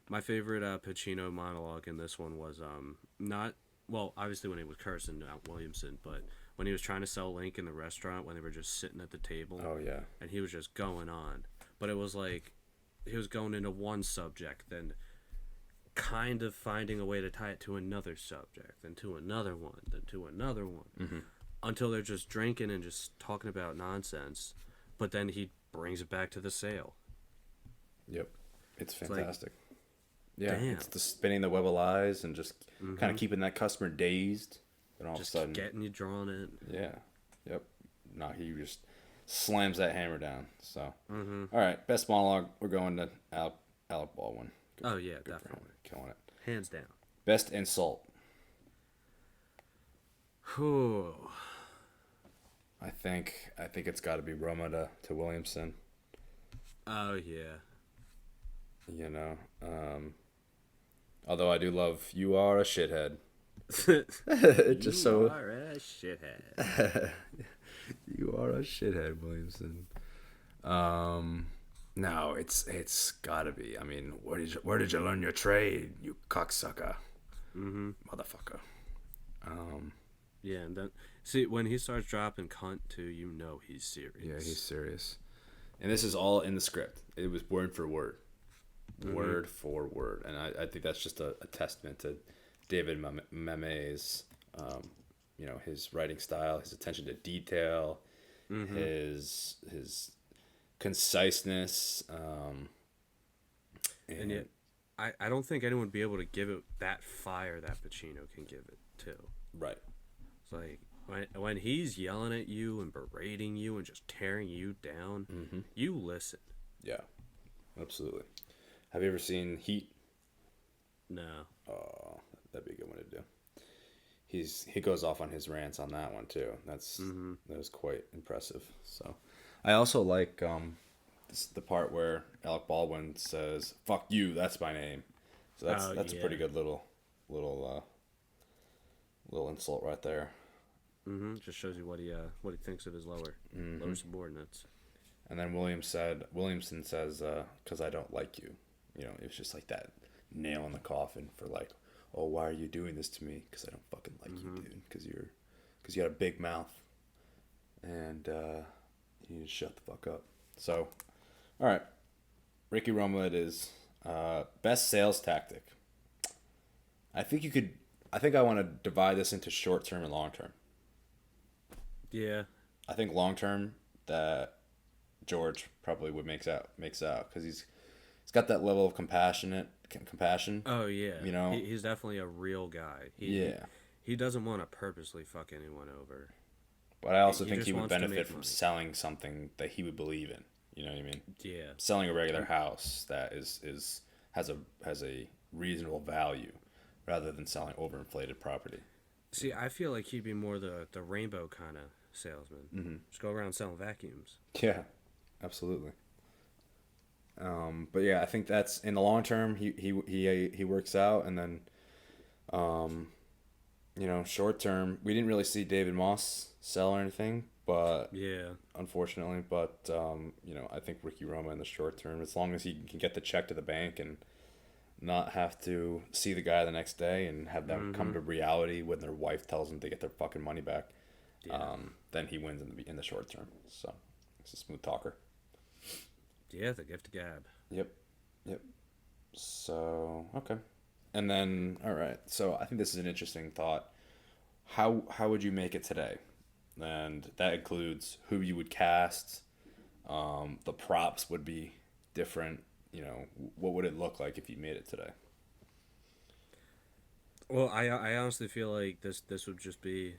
my favorite Pacino monologue in this one was obviously when he was cursing out Williamson, but when he was trying to sell Link in the restaurant when they were just sitting at the table. Oh yeah. And he was just going on, but it was like he was going into one subject, then kind of finding a way to tie it to another subject, then to another one, then to another one. Until they're just drinking and just talking about nonsense, but then he brings it back to the sale. Yep. It's It's like, fantastic. Yeah, damn, it's the spinning the web of lies and just kind of keeping that customer dazed. And all just of a sudden, getting you drawn in. yeah, yep. No, he just slams that hammer down. So, all right, best monologue. We're going to Alec Baldwin. Oh yeah, Good for him. definitely, Killing it. hands down. Best insult. Whew. I think it's got to be Roma to Williamson. Oh yeah. You know, although I do love "You are a shithead." Just You so are a shithead. you are a shithead, Williamson. No, it's gotta be. I mean, where did you learn your trade, you cocksucker, motherfucker? Yeah, and then see when he starts dropping cunt too, you know he's serious. Yeah, he's serious. And this is all in the script. It was word for word, word for word, and I think that's just a testament to David Mamet's, his writing style, his attention to detail, his conciseness, And yet, I don't think anyone would be able to give it that fire that Pacino can give it too. right. It's like when he's yelling at you and berating you and just tearing you down, you listen. Yeah, absolutely. Have you ever seen Heat? No. Oh, that'd be a good one to do. He goes off on his rants on that one too. That was quite impressive. So, I also like the part where Alec Baldwin says "fuck you," that's my name. So that's a pretty good little insult right there. Just shows you what he thinks of his lower subordinates. And then Williamson says, "'Cause I don't like you." You know, it's just like that nail in the coffin for like, oh, why are you doing this to me? Because I don't fucking like you, dude. Because you got a big mouth, and you need to shut the fuck up. So, all right, Ricky Roma, it is best sales tactic. I think I want to divide this into short term and long term. Yeah. I think long term that George probably would makes out because he's got that level of compassion. Oh yeah. You know, he's definitely a real guy. He doesn't want to purposely fuck anyone over. But I also think just he would wants to benefit make from money. selling something that he would believe in. You know what I mean? Yeah. Selling a regular house that has a reasonable value, rather than selling overinflated property. See, I feel like he'd be more the rainbow kind of salesman. Just go around selling vacuums. Yeah, absolutely. But yeah, I think that's in the long term. He works out, and then, short term, we didn't really see David Moss sell or anything, but Yeah. unfortunately, but I think Ricky Roma in the short term, as long as he can get the check to the bank and not have to see the guy the next day and have them come to reality when their wife tells them they get their fucking money back, then he wins in the short term. So he's a smooth talker. Yeah, the gift of gab. Yep. So okay, and then all right. So I think this is an interesting thought. How would you make it today? And that includes who you would cast. The props would be different. You know, what would it look like if you made it today? Well, I honestly feel like this would just be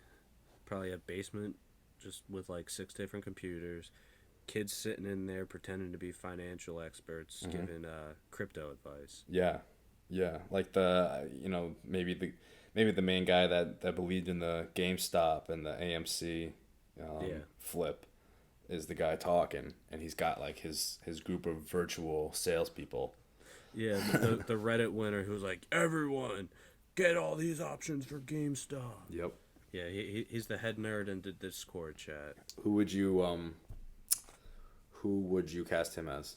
probably a basement, just with like 6 different computers, kids sitting in there pretending to be financial experts giving crypto advice. Yeah, like maybe the main guy that believed in the GameStop and the AMC flip is the guy talking, and he's got like his group of virtual salespeople. Yeah, the Reddit winner who's like, everyone, get all these options for GameStop. Yep. Yeah, he's the head nerd in the Discord chat. Who would you cast him as?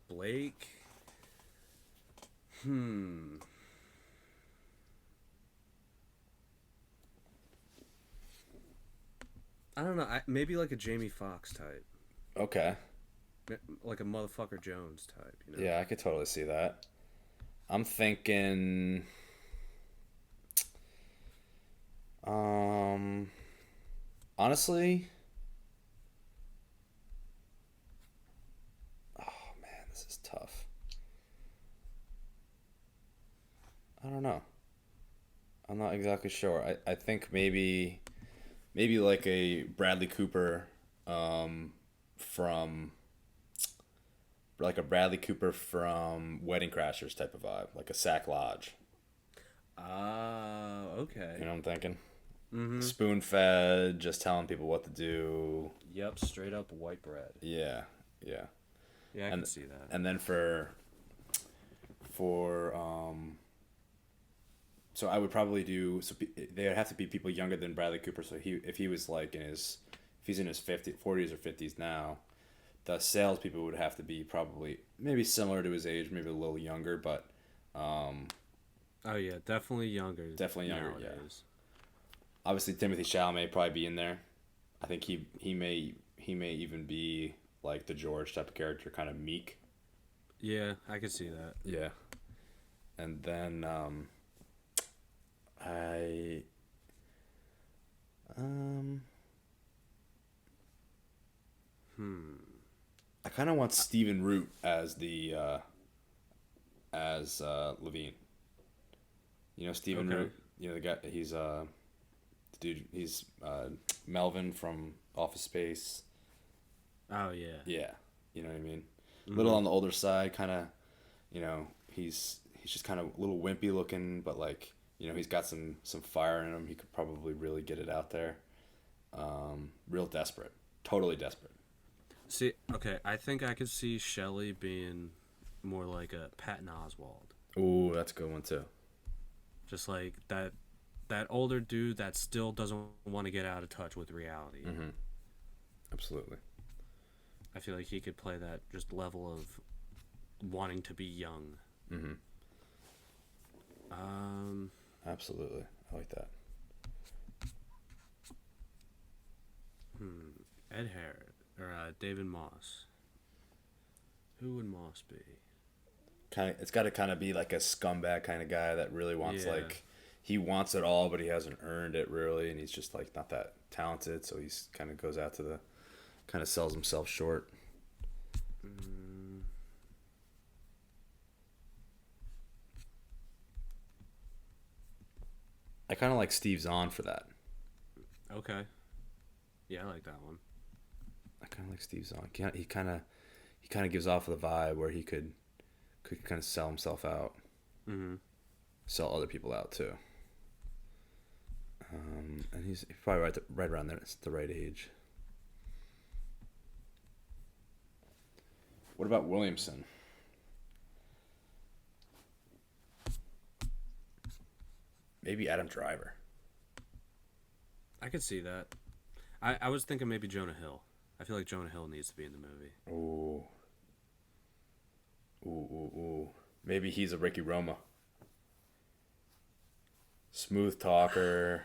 Blake. I don't know. Maybe like a Jamie Foxx type. Okay. Like a motherfucker Jones type, you know? Yeah, I could totally see that. I'm thinking. Honestly. Oh man, this don't know. I'm not exactly sure. I think maybe like a Bradley Cooper, from like a Bradley Cooper from Wedding Crashers type of vibe, like a Sack Lodge. Ah, You okay. know what I'm thinking? Mm-hmm. Spoon fed, just telling people what to do. Yep, straight up white bread. Yeah, yeah. Yeah, I And can see that. and then for so I would probably do so they would have to be people younger than Bradley Cooper. So if he was like if he's in his 40s or 50s now, the salespeople would have to be probably maybe similar to his age, maybe a little younger, but um, Oh yeah, definitely younger. definitely younger. Yeah, Nowadays. obviously Timothy Chalamet probably be in there. I think he may even be like the George type of character, kind of meek. Yeah, I can see that. Yeah, and then I um Hmm. I kind of want Stephen Root as the Levine. You know Stephen Okay. Root. You know the guy. He's the dude. He's Melvin from Office Space. Oh yeah. Yeah, you know what I mean. Little Mm-hmm. on the older side, kind of. He's just kind of a little wimpy looking, but like he's got some fire in him. He could probably really get it out there. Real desperate, totally desperate. See, okay, I think I could see Shelley being more like a Patton Oswalt. Ooh, that's a good one too. Just like that older dude that still doesn't want to get out of touch with reality. Mm-hmm. Absolutely. I feel like he could play that just level of wanting to be young. Mm-hmm. Um, Absolutely. I like that. Ed Harris or David Moss. Who would Moss be? It's got to kind of be like a scumbag kind of guy that really wants Yeah. like he wants it all, but he hasn't earned it really, and he's just like not that talented, so he's kind of goes out to the kind of sells himself short. Mm, I kind of like Steve Zahn for that. okay. Yeah, I like that one. I kind of like Steve Zahn. He kind of gives off the vibe where he could kind of sell himself out, Mm-hmm. sell other people out too. And he's probably right around there. It's the right age. What about Williamson? Maybe Adam Driver. I could see that. I was thinking maybe Jonah Hill. I feel like Jonah Hill needs to be in the movie. Ooh. Ooh. Maybe he's a Ricky Roma. Smooth talker.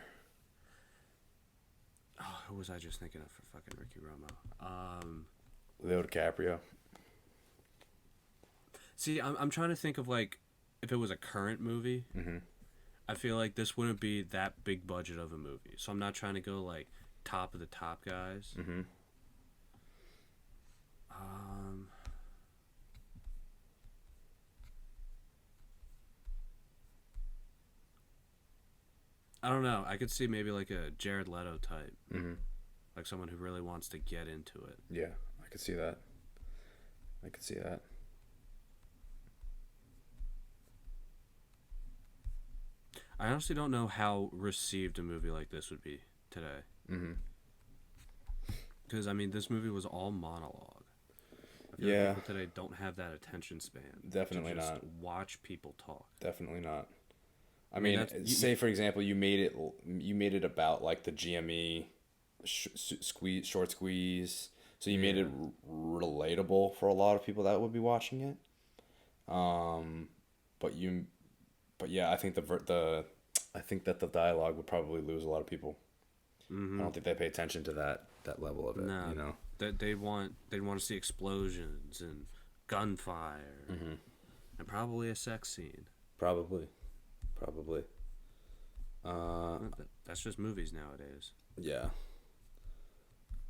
Oh, who was I just thinking of for fucking Ricky Roma? Leo DiCaprio. See, I'm trying to think of like if it was a current movie. Mm-hmm. I feel like this wouldn't be that big budget of a movie, so I'm not trying to go like top of the top guys. Mm-hmm. Um, I don't know. I could see maybe like a Jared Leto type, Mm-hmm. like someone who really wants to get into it. Yeah, I could see that. I could see that. I honestly don't know how received a movie like this would be today. Mm-hmm. Because, I mean, this movie was all monologue. I feel Yeah. like people today don't have that attention span. Definitely to just not. watch people talk. Definitely not. I mean, mean, that's- say for example, you made it about like the GME short squeeze. So you made it Yeah. relatable for a lot of people that would be watching it. But but yeah, I think I think that the dialogue would probably lose a lot of people. I don't think they pay attention to that level of it. No. You know. They'd want to see explosions and gunfire and probably a sex scene. Probably. That's just movies nowadays. Yeah.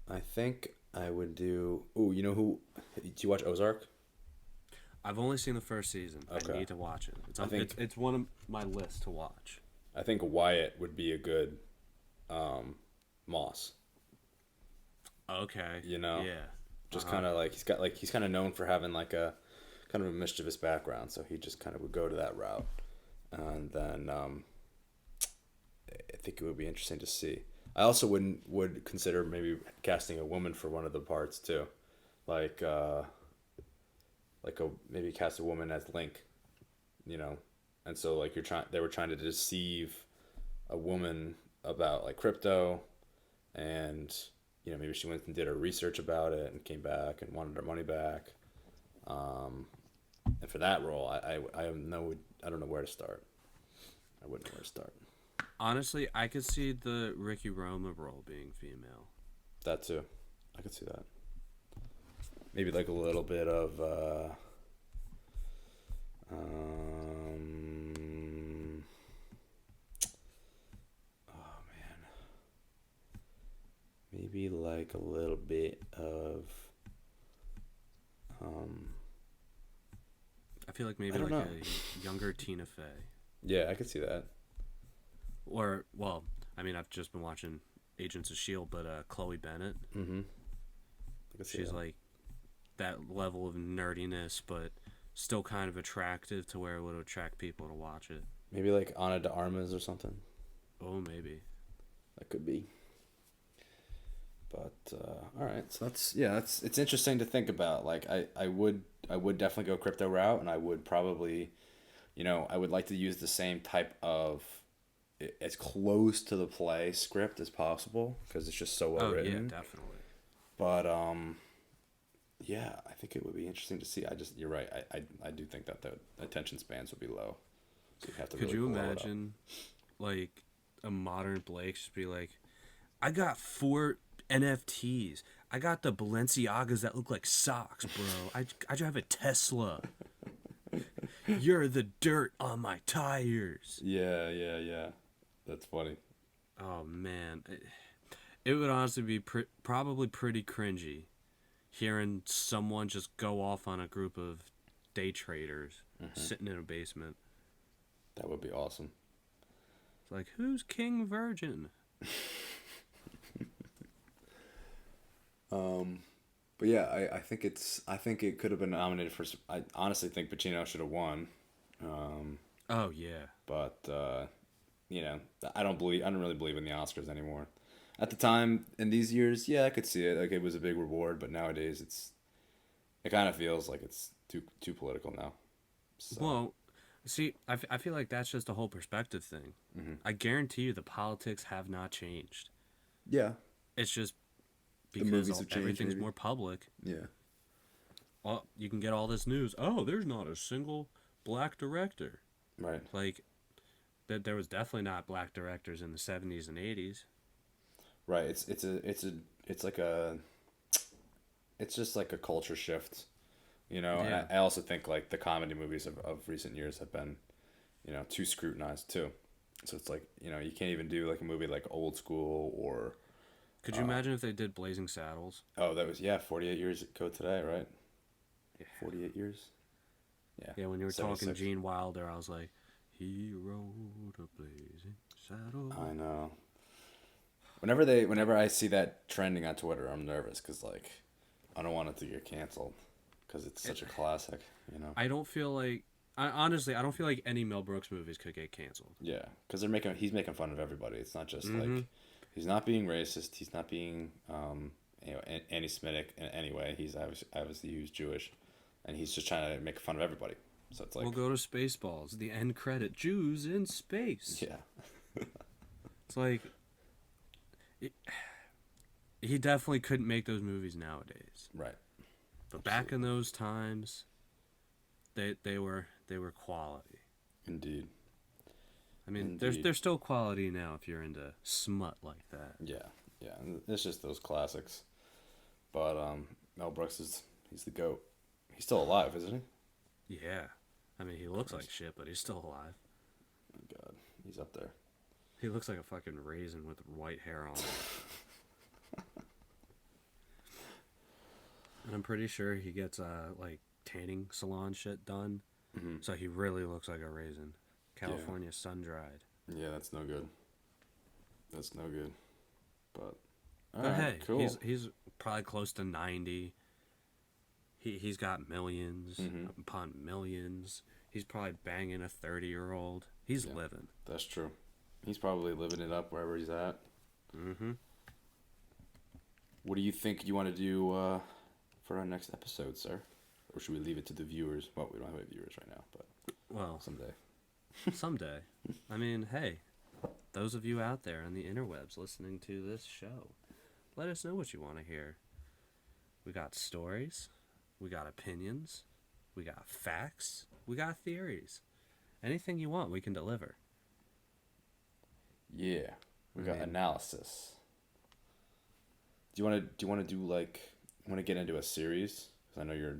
I think I would do. Oh, you know who? Do you watch Ozark? I've only seen the first season. Okay. I need to watch it. I think It's one of my lists to watch. I think Wyatt would be a good Moss. Okay. You know, Yeah. just kind of like he's kind of known for having like a kind of a mischievous background, so he just kind of would go to that route, and then I think it would be interesting to see. I also would consider maybe casting a woman for one of the parts too, like maybe cast a woman as Link, you know, and so like they were trying to deceive a woman about like crypto, and maybe she went and did her research about it and came back and wanted her money back, and for that role I don't know where to start. I wouldn't know where to start. Honestly, I could see the Ricky Roma role being female. That too, I could see that. Maybe like a little bit of oh man, maybe like a little bit of I feel like maybe I don't like know. a younger Tina Fey. Yeah, I could see that. Or, well, I mean, I've just been watching Agents of S.H.I.E.L.D., but Chloe Bennett. Mm-hmm. I could see She's that. like that level of nerdiness, but still kind of attractive to where it would attract people to watch it. Maybe like Ana de Armas or something. Oh, maybe. That could be. But all right, so it's interesting to think about. Like I would definitely go crypto route, and I would probably, I would like to use the same type of as close to the play script as possible because it's just so well written. Yeah, definitely. But yeah, I think it would be interesting to see. You're right. I do think that the attention spans would be low. So you have to. Could really you blow it up. imagine, like, a modern Blake just be like, I got 4 NFTs. I got the Balenciagas that look like socks, bro. I drive a Tesla. You're the dirt on my tires. Yeah. That's funny. Oh, man. It would honestly be probably pretty cringy hearing someone just go off on a group of day traders sitting in a basement. That would be awesome. It's like, who's King Virgin? But yeah, I think it could have been nominated for. I honestly think Pacino should have won. Oh yeah. But I don't really believe in the Oscars anymore. At the time in these years, yeah, I could see it. Like it was a big reward, but nowadays it kind of feels like it's too political now. So. Well, see, I feel like that's just a whole perspective thing. Mm-hmm. I guarantee you the politics have not changed. Yeah. It's just The because movies have changed, everything's maybe. more public. Yeah. Well, you can get all this news. Oh, there's not a single black director. Right. Like, there was definitely not black directors in the 70s and 80s. Right. It's just like a culture shift, Yeah. And I also think like the comedy movies of recent years have been, too scrutinized too. So it's like, you can't even do like a movie like Old School or. Could you imagine if they did Blazing Saddles? Oh, that was 48 years ago today, right? Yeah. 48 years. Yeah. Yeah, when you were 76. talking Gene Wilder, I was like, he rode a blazing saddle. I know. Whenever I see that trending on Twitter, I'm nervous because like, I don't want it to get canceled because it's such a classic, I don't feel like, honestly, I don't feel like any Mel Brooks movies could get canceled. Yeah, because he's making fun of everybody. It's not just like, he's not being racist. He's not being anti-Semitic in any way. He's obviously he was Jewish, and he's just trying to make fun of everybody. So it's like, We'll go to Spaceballs, the end credit, Jews in space. yeah, It's like, he definitely couldn't make those movies nowadays. right. But back in those times, they were quality. Indeed. I mean, Indeed. there's still quality now if you're into smut like that. Yeah. And it's just those classics. But Mel Brooks he's the GOAT. He's still alive, isn't he? Yeah. I mean, he looks like shit, but he's still alive. Oh God, he's up there. He looks like a fucking raisin with white hair on it. And I'm pretty sure he gets like tanning salon shit done. Mm-hmm. So he really looks like a raisin. Yeah. California sun-dried. Yeah, that's no good. That's no good. But all But right, hey, cool. he's probably close to 90. He's got millions Mm-hmm. upon millions. He's probably banging a 30-year-old. He's Yeah, living. that's true. He's probably living it up wherever he's at. Mm-hmm. What do you think you want to do for our next episode, sir? Or should we leave it to the viewers? Well, we don't have any viewers right now, but Well, someday. someday. I mean, hey, those of you out there on the interwebs listening to this show, let us know what you want to hear. We got stories, we got opinions, we got facts, we got theories. Anything you want, we can deliver. Yeah, we got mean- analysis. Do you want to do like want to get into a series? Because I know you're.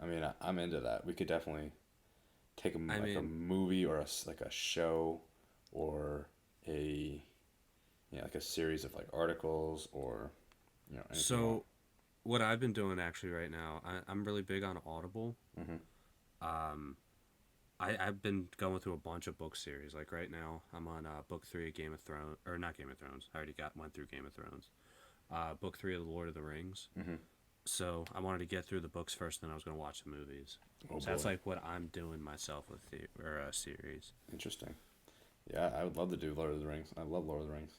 I mean, I'm into that. We could definitely take a a movie or like a show, or a like a series of like articles or anything So, what I've been doing actually right now, I'm really big on Audible. Mm-hmm. I've been going through a bunch of book series. Like right now, I'm on book 3 of Game of Thrones, or not Game of Thrones. I already went through Game of Thrones. Book 3 of The Lord of the Rings. Mm-hmm. So I wanted to get through the books first, then I was going to watch the movies. Oh, so that's boy. like what I'm doing myself with the series. Interesting. Yeah, I would love to do Lord of the Rings. I love Lord of the Rings.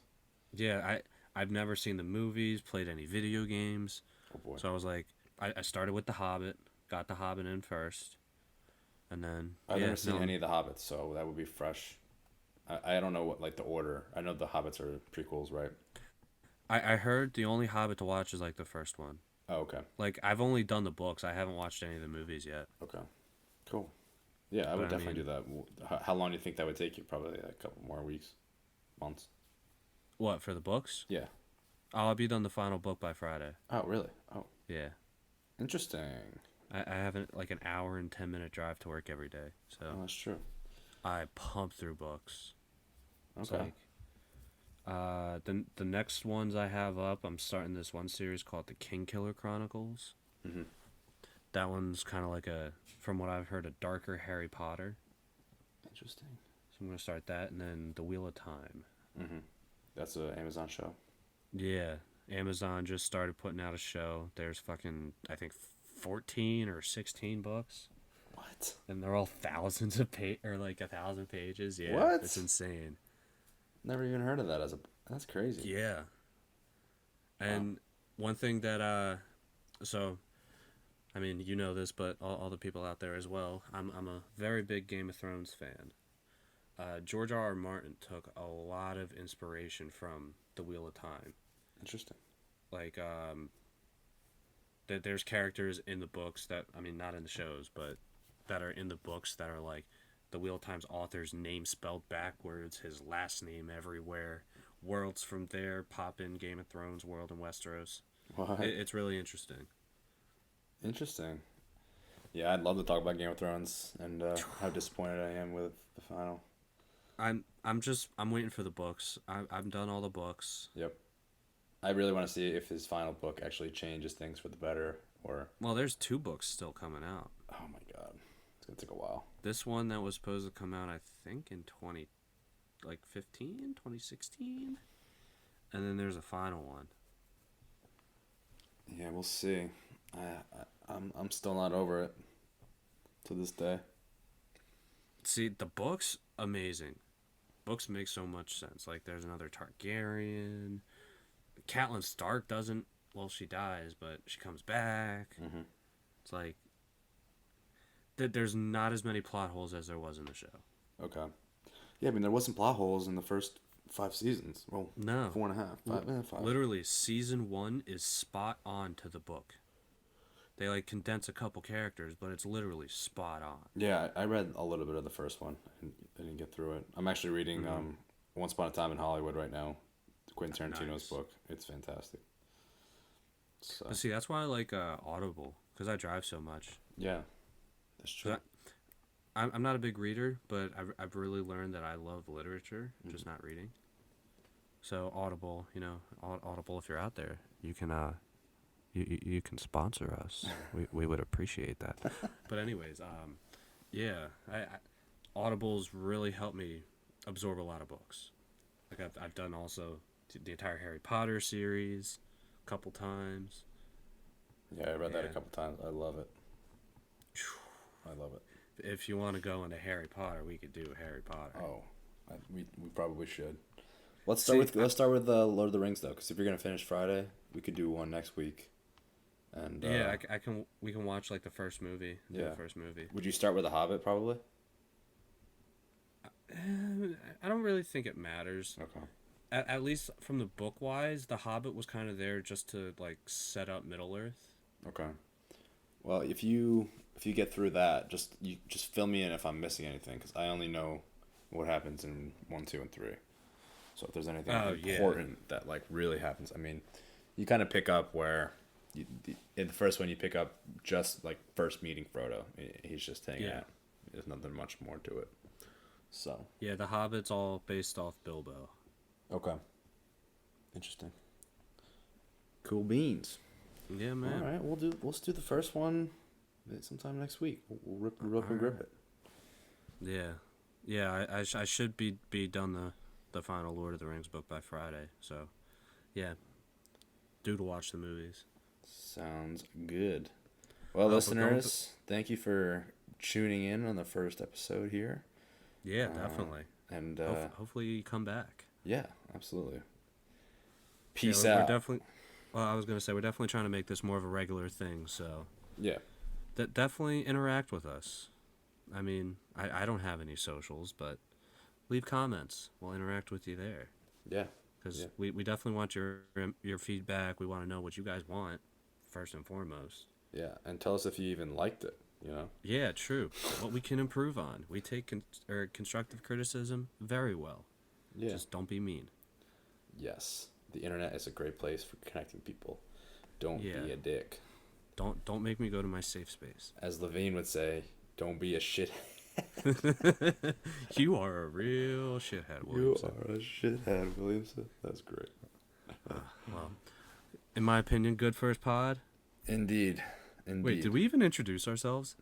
Yeah, I've never seen the movies, played any video games. Oh boy. So I was like, I started with The Hobbit, got The Hobbit in first, and then I've never seen any of the Hobbits, so that would be fresh. I don't know what like the order. I know the Hobbits are prequels, right? I heard the only Hobbit to watch is like the first one. Oh, okay. Like I've only done the books. I haven't watched any of the movies yet. Okay. Cool. Yeah, I would But I definitely mean- do that. How long do you think that would take you? Probably a couple more weeks, months. What, for the books? Yeah. Oh, I'll be done the final book by Friday. Oh, really? Oh, Yeah. interesting. I have like an hour and 10-minute drive to work every day. So Oh, that's true. I pump through books. It's Okay. like, the next ones I have up, I'm starting this one series called the King Killer Chronicles. Mm-hmm. That one's kind of like from what I've heard, a darker Harry Potter. Interesting. So I'm gonna start that, and then The Wheel of Time. Mm-hmm. That's an Amazon show. Yeah, Amazon just started putting out a show. There's fucking, I think, 14 or 16 books, What? and they're all thousands of or like 1,000 pages. Yeah, What? it's insane. Never even heard of that That's crazy. Yeah. And one thing that so I mean, you know this, but all the people out there as well. I'm a very big Game of Thrones fan. George R.R. Martin took a lot of inspiration from The Wheel of Time. Interesting. Like that there's characters in the books that, I mean, not in the shows, but that are in the books that are like the Wheel of Time's author's name spelled backwards, his last name everywhere. Worlds from there pop in Game of Thrones world in Westeros. What? It's really interesting. Interesting. Yeah, I'd love to talk about Game of Thrones and how disappointed I am with the final. I'm waiting for the books. I've done all the books. Yep. I really want to see if his final book actually changes things for the better or. Well, there's 2 books still coming out. Oh my god, it's gonna take a while. This one that was supposed to come out, I think, in 2016, and then there's a final one. Yeah, we'll see. I'm still not over it to this day. See, the books, amazing. Books make so much sense. Like, there's another Targaryen. Catelyn Stark doesn't. Well, she dies, but she comes back. Mm-hmm. It's like there's not as many plot holes as there was in the show. Okay. Yeah, I mean there wasn't plot holes in the first 5 seasons. Well, No. 4.5. 5. Literally, season 1 is spot on to the book. They like condense a couple characters, but it's literally spot on. Yeah, I read a little bit of the first one. I didn't get through it. I'm actually reading Once Upon a Time in Hollywood right now. Quentin Tarantino's Nice. book. It's fantastic. So, But see, that's why I like Audible, because I drive so much. yeah, that's true. So I'm not a big reader, but I've really learned that I love literature, just not reading. So Audible, Audible, if you're out there, you can you can sponsor us. We would appreciate that. But anyways, yeah, I Audibles really helped me absorb a lot of books. Like I've done also the entire Harry Potter series a couple times. Yeah, I read that a couple times. I love it. I love it. If you want to go into Harry Potter, we could do Harry Potter. Oh, we probably should. Let's start with Lord of the Rings though, because if you're gonna finish Friday, we could do one next week. And yeah, I can. We can watch like the first movie. Yeah, the first movie. Would you start with The Hobbit probably? I don't really think it matters. Okay. At least from the book wise, The Hobbit was kind of there just to like set up Middle Earth. Okay. Well, if you get through that, just fill me in if I'm missing anything, because I only know what happens in 1, 2, and 3. So if there's anything important that like really happens, I mean, you kind of pick up where in the first one you pick up just like first meeting Frodo. He's just hanging out. There's nothing much more to it. So yeah, The Hobbit's all based off Bilbo. Okay. Interesting. Cool beans. Yeah, man. All right, let's do the first one sometime next week. We'll rip and grip it. Yeah. I should be done the final Lord of the Rings book by Friday. So, yeah, due to watch the movies. Sounds good. Well, listeners, thank you for tuning in on the first episode here. Yeah, definitely. And hopefully you come back. Yeah, absolutely. Peace out. out. I was gonna say we're definitely trying to make this more of a regular thing. So yeah, definitely interact with us. I mean, I don't have any socials, but leave comments. We'll interact with you there. Yeah, because we definitely want your feedback. We want to know what you guys want first and foremost. Yeah, and tell us if you even liked it. You know. Yeah, true. What we can improve on. We take constructive criticism very well. Yeah. Just don't be mean. Yes. The internet is a great place for connecting people. Don't be a dick. Don't make me go to my safe space. As Levine would say, don't be a shithead. You are a real shithead, Williamson. You are a shithead, Williamson. That's great. Well, in my opinion, good first pod. Indeed. Wait, did we even introduce ourselves?